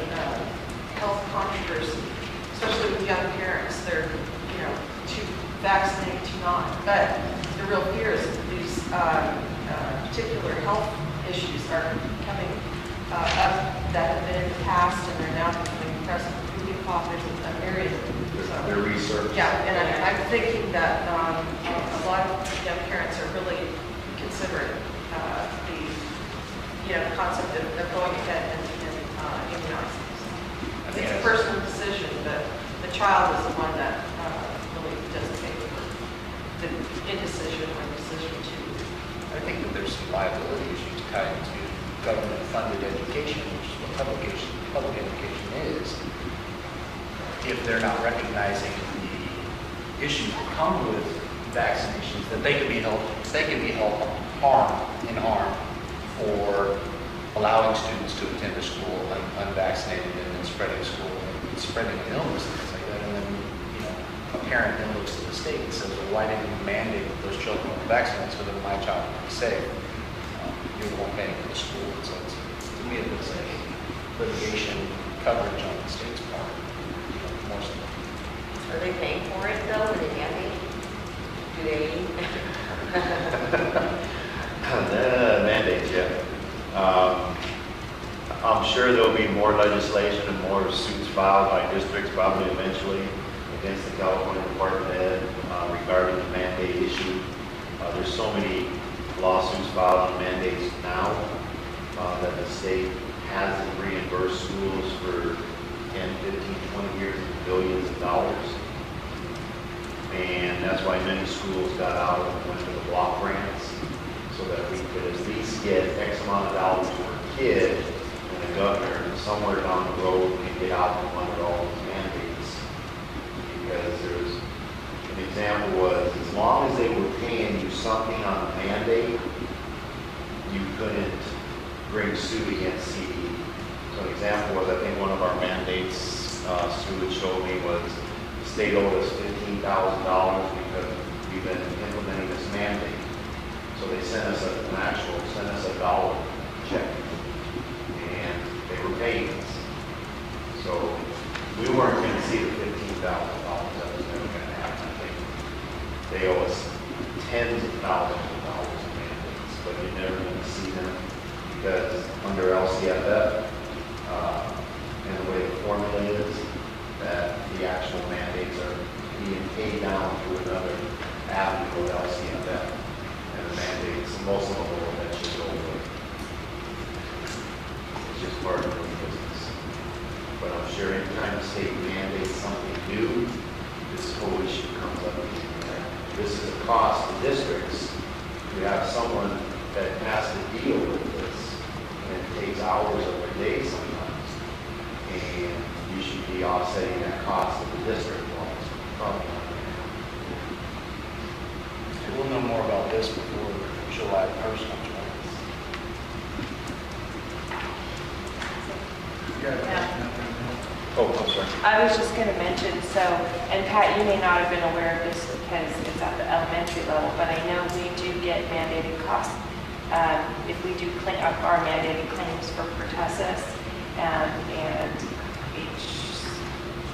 health controversy, especially with young parents. They're, to vaccinate, to not. But the real fear is that these particular health issues are coming up that have been in the past and are now becoming present with whooping in areas. Their research. Yeah, and I'm thinking that a lot of young parents are really considering the concept of going ahead and immunizing. It's a personal decision, but the child is the one that really does pay for the indecision or decision to. I think that there's some liability issues tied to government-funded education, which is what public education is. If they're not recognizing the issues that come with vaccinations, that they could be held harm for allowing students to attend a school unvaccinated and then spreading an illness and things like that. And then, a parent then looks to the state and says, well, why didn't you mandate that those children were vaccinated so that my child would be safe? You're the one paying for the school. So to me, it looks like litigation coverage on the state's part. More so. Are they paying for it though? Are they having? Do they? Mandates, yeah. I'm sure there'll be more legislation and more suits filed by districts probably eventually against the California Department of Ed regarding the mandate issue. There's so many lawsuits filed on mandates now that the state hasn't reimbursed schools for 10, 15, 20 years and billions of dollars. And that's why many schools got out and went to the block grants so that we could at least get X amount of dollars per kid, and the governor somewhere down the road can get out from under all these mandates. Because there's, an example was, as long as they were paying you something on a mandate, you couldn't bring suit against CD. So an example was, I think one of our mandates, Sue had showed me, was the state owed us $15,000 because we've been implementing this mandate. So they sent us a dollar check, and they were paying us. So we weren't going to see the $15,000. That was never going to happen. I think they owe us tens of thousands of dollars in mandates, but you're never going to see them because under LCFF and the way the formula is, that the actual mandates are being paid down through another avenue of LCFF. And the mandates, most of them will eventually go away. It's just part of doing business. But I'm sure anytime the state mandates something new, this whole issue comes up again. This is a cost to districts. We have someone that has to deal with this, and it takes hours of their day sometimes. And you should be offsetting that cost of the district. Probably not. We'll know more about this before July 1st comes around. Oh, I'm sorry. I was just going to mention, so, and Pat, you may not have been aware of this because it's at the elementary level, but I know we do get mandated costs. If we do clean up our mandated claims for pertussis and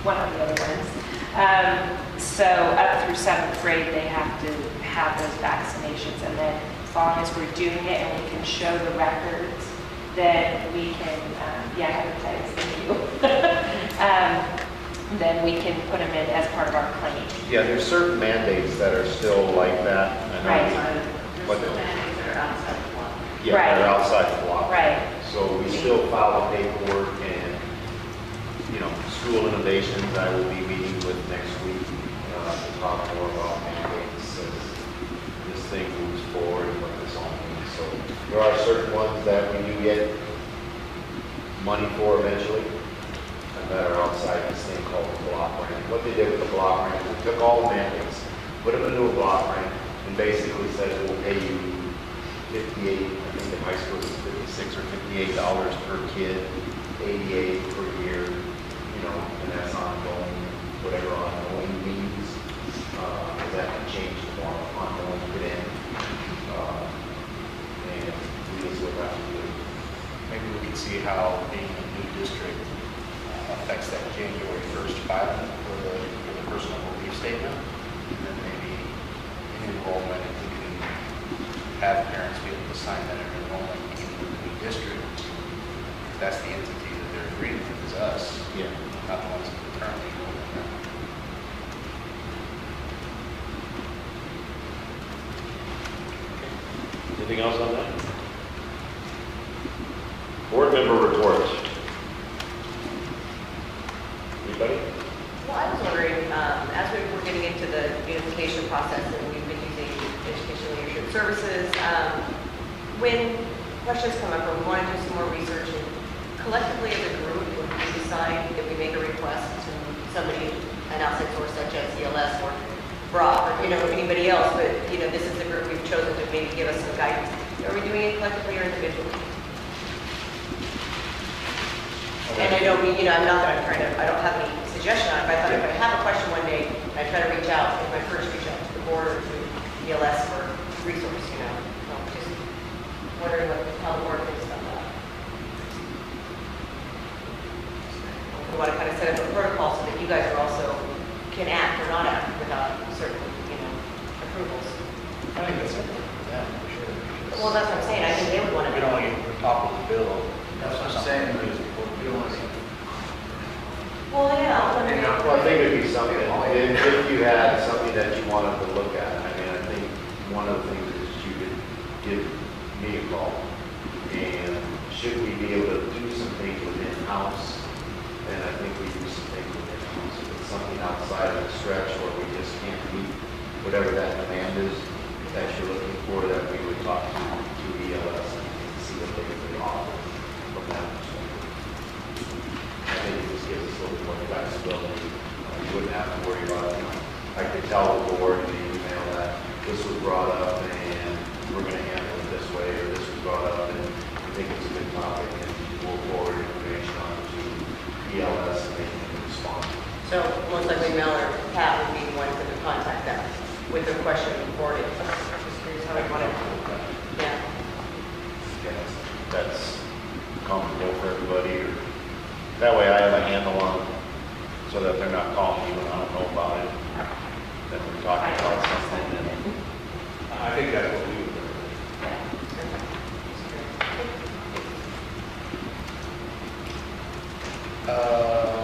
one of the other ones. So up through 7th grade, they have to have those vaccinations. And then as long as we're doing it and we can show the records, then we can, hepatitis, thank you. Then we can put them in as part of our claim. Yeah, there's certain mandates that are still like that. I know. Right. But There's still mandates that are outside the block. yeah, Right. they're outside the block. Right. So we still file the paperwork and, school innovations I will be meeting with next week to talk more about mandates as this thing moves forward and what this all means. So there are certain ones that we do get money for eventually and that are outside this thing called the block grant. What they did with the block grant, we took all the mandates, put them into a block grant, and basically said we'll pay you 58, I think in high school it's $56 or $58 per kid, 88 per year. And that's ongoing, whatever ongoing means. That can change the form of ongoing put in. And we just will have to do it. Maybe we can see how being a new district affects that January 1st filing for the personal belief statement. And then maybe in enrollment, if we can have parents be able to sign that in enrollment in the new district. If that's the entity that they're agreeing with, is us. Yeah. Not the ones that are currently enrolled now. Anything else on that? Board member reports. Anybody? Well, I was wondering, as we were getting into the unification process and we've been using education leadership services, when questions come up or we want to do some more research, and collectively as a group, when we decide that we make a request to somebody, an outside source such as CLS or Brock or, anybody else, but, this is the group we've chosen to maybe give us some guidance. Are we doing it collectively or individually? And I know I'm not that I don't have any suggestion on it, but I thought if I have a question one day, I try to reach out, if I first reach out to the board or to ELS for resource, So just wondering how the board thinks about that. We want to kind of set up a protocol so that you guys are also can act or not act without certain, approvals. I think that's something for them, for sure. Well, that's what I'm saying. I think they would want to We don't want to get to the top of the bill. That's what I'm saying. if you had something that you wanted to look at, I mean, I think one of the things is you could give me a call. And should we be able to do some things within house, then I think we do some things within house. If it's something outside of the stretch where we just can't meet whatever that demand is that you're looking for, that we would talk to ELS and see what they could offer from that perspective. I think it just gives us a little bit more flexibility. You wouldn't have to worry about it. I could tell the board in the email that this was brought up and we're going to handle it this way, or this was brought up and we think it's a good topic, and we'll forward information on to ELS and they can respond. So most likely Mel or Pat would be the ones that would contact them with their question forwarded. Just curious how you want it. Yeah. Yes, that's comfortable for everybody, or that way I have a handle on it, so that they're not calling me when I don't know about it. That we're talking about something, and I think that's what we would do.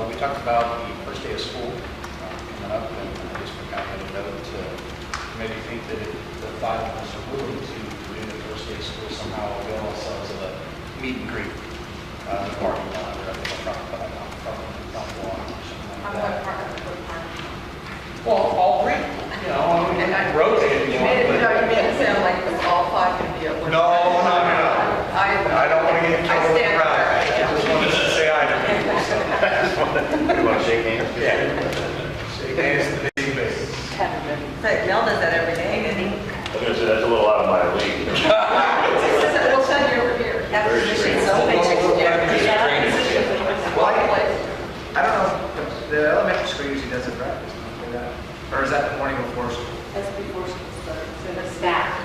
We talked about the first day of school coming up, and I just kind of made a note to maybe think that if the five of us are willing to do the first day of school, somehow avail ourselves of a meet and greet in the parking lot, or at the front lawn, or something like that. Well, all three, you know, And I rotate. You made it sound like it was all five going to be at one. No. I don't want to get in trouble with the crowd. I just wanted to say I do. you want to shake hands? Yeah. Shake hands to the big baby. But Mel does that every day, doesn't he? I was gonna say, that's a little out of my league. We'll send you over here. That's Very position, strange. so Well, I don't know, the elementary school usually does a breakfast, don't they, that? Or is that the morning before school? That's before school starts, so the staff.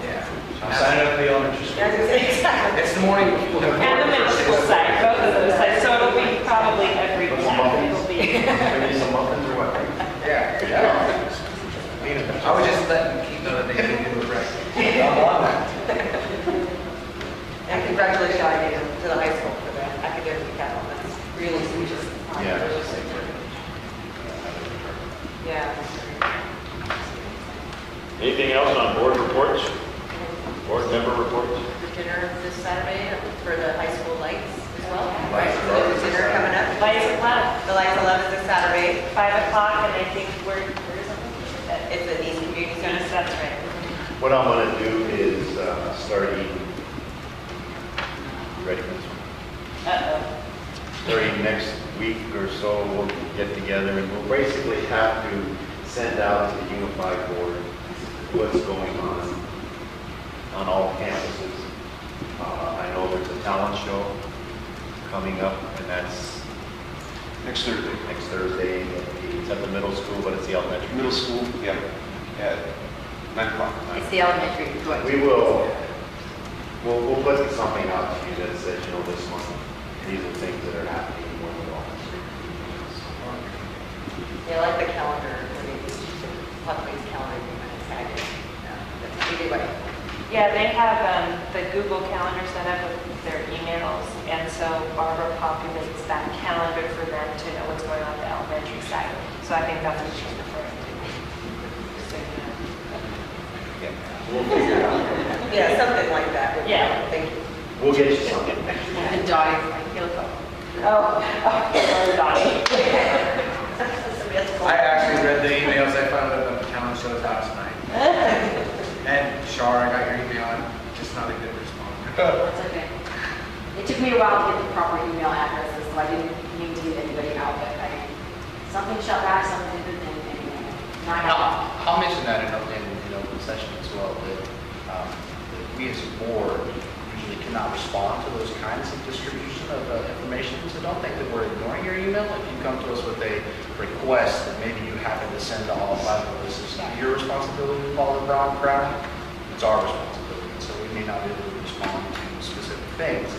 Yeah. I'm signing up for the elementary school. Exactly. It's the morning before. And the middle school side, both of those sides, so it'll be probably every week. It'll be. Maybe some muffins or what? Yeah. I was just letting Keith know that they didn't do a breakfast. I'm on that. And congratulations again to the high school for that academic account. That's really sweet. Yeah. Yeah. Anything else on board reports? Board member reports? The dinner this Saturday for the high school lights as well. Lights. So there's a dinner coming up. Lights at 11, The lights 11 this Saturday. 5 o'clock, and I think where is it? It's at East Community It's gonna Center. set right. What I'm gonna do is, starting, you ready for this one? Uh-oh. Starting next week or so, we'll get together and we'll basically have to send out to the unified board what's going on all campuses. I know there's a talent show coming up, and that's Next Thursday. next Thursday. It's at the middle school, but it's the elementary. Middle school, yeah, at 9 o'clock. It's the elementary. We will, we'll put something out to you that says, you know, this month, these are things that are happening in one of the offices. Yeah, I like the calendar. I mean, Huffley's calendar, you kind of tag it. That's a good way. Yeah, they have the Google Calendar set up with their emails, and so Barbara populates that calendar for them to know what's going on the elementary side. So I think that's what she's referring to. Just so you know. We'll figure it out. Yeah, something like that. would be Yeah. good. Thank you. We'll get you something. And Dottie, You'll go. Sorry, Donnie. I actually read the emails I found at the talent shows last night. And Shar, I got your email, and just not a good response. That's okay. It took me a while to get the proper email addresses, so I didn't mean to get anybody out, but something shut back, something didn't, and not I'll mention that in open session as well, that we as a board usually cannot respond to those kinds of distribution of information. So don't think that we're ignoring your email. If you come to us with a request that maybe you happen to send to all five of us, it's not your responsibility to follow the brown crowd. It's our responsibility. So we may not be able to respond to specific things,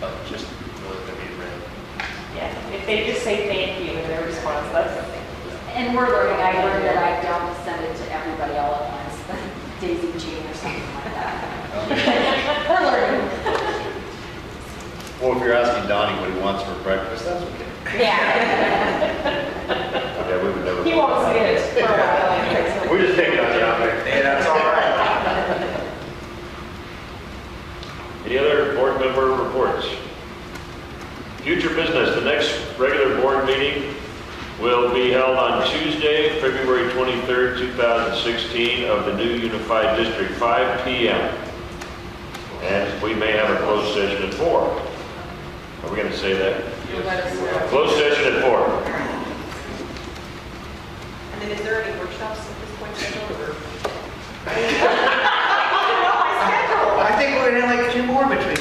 but just really to be read. Yeah, if they just say thank you in their response, that's something. And we're learning, I learned that I don't send it to everybody all at once, Daisy Chain or something like that. We're learning. Well, if you're asking Donnie what he wants for breakfast, that's okay. Yeah. Yeah, we would never member reports. Future business, the next regular board meeting will be held on Tuesday, February 23rd, 2016 of the new Unified District, 5 p.m. And we may have a closed session at 4. Are we going to say that? You'll let us know. Closed session at 4. And then is there any workshops at this point scheduled or? I think we're gonna have like 2 more between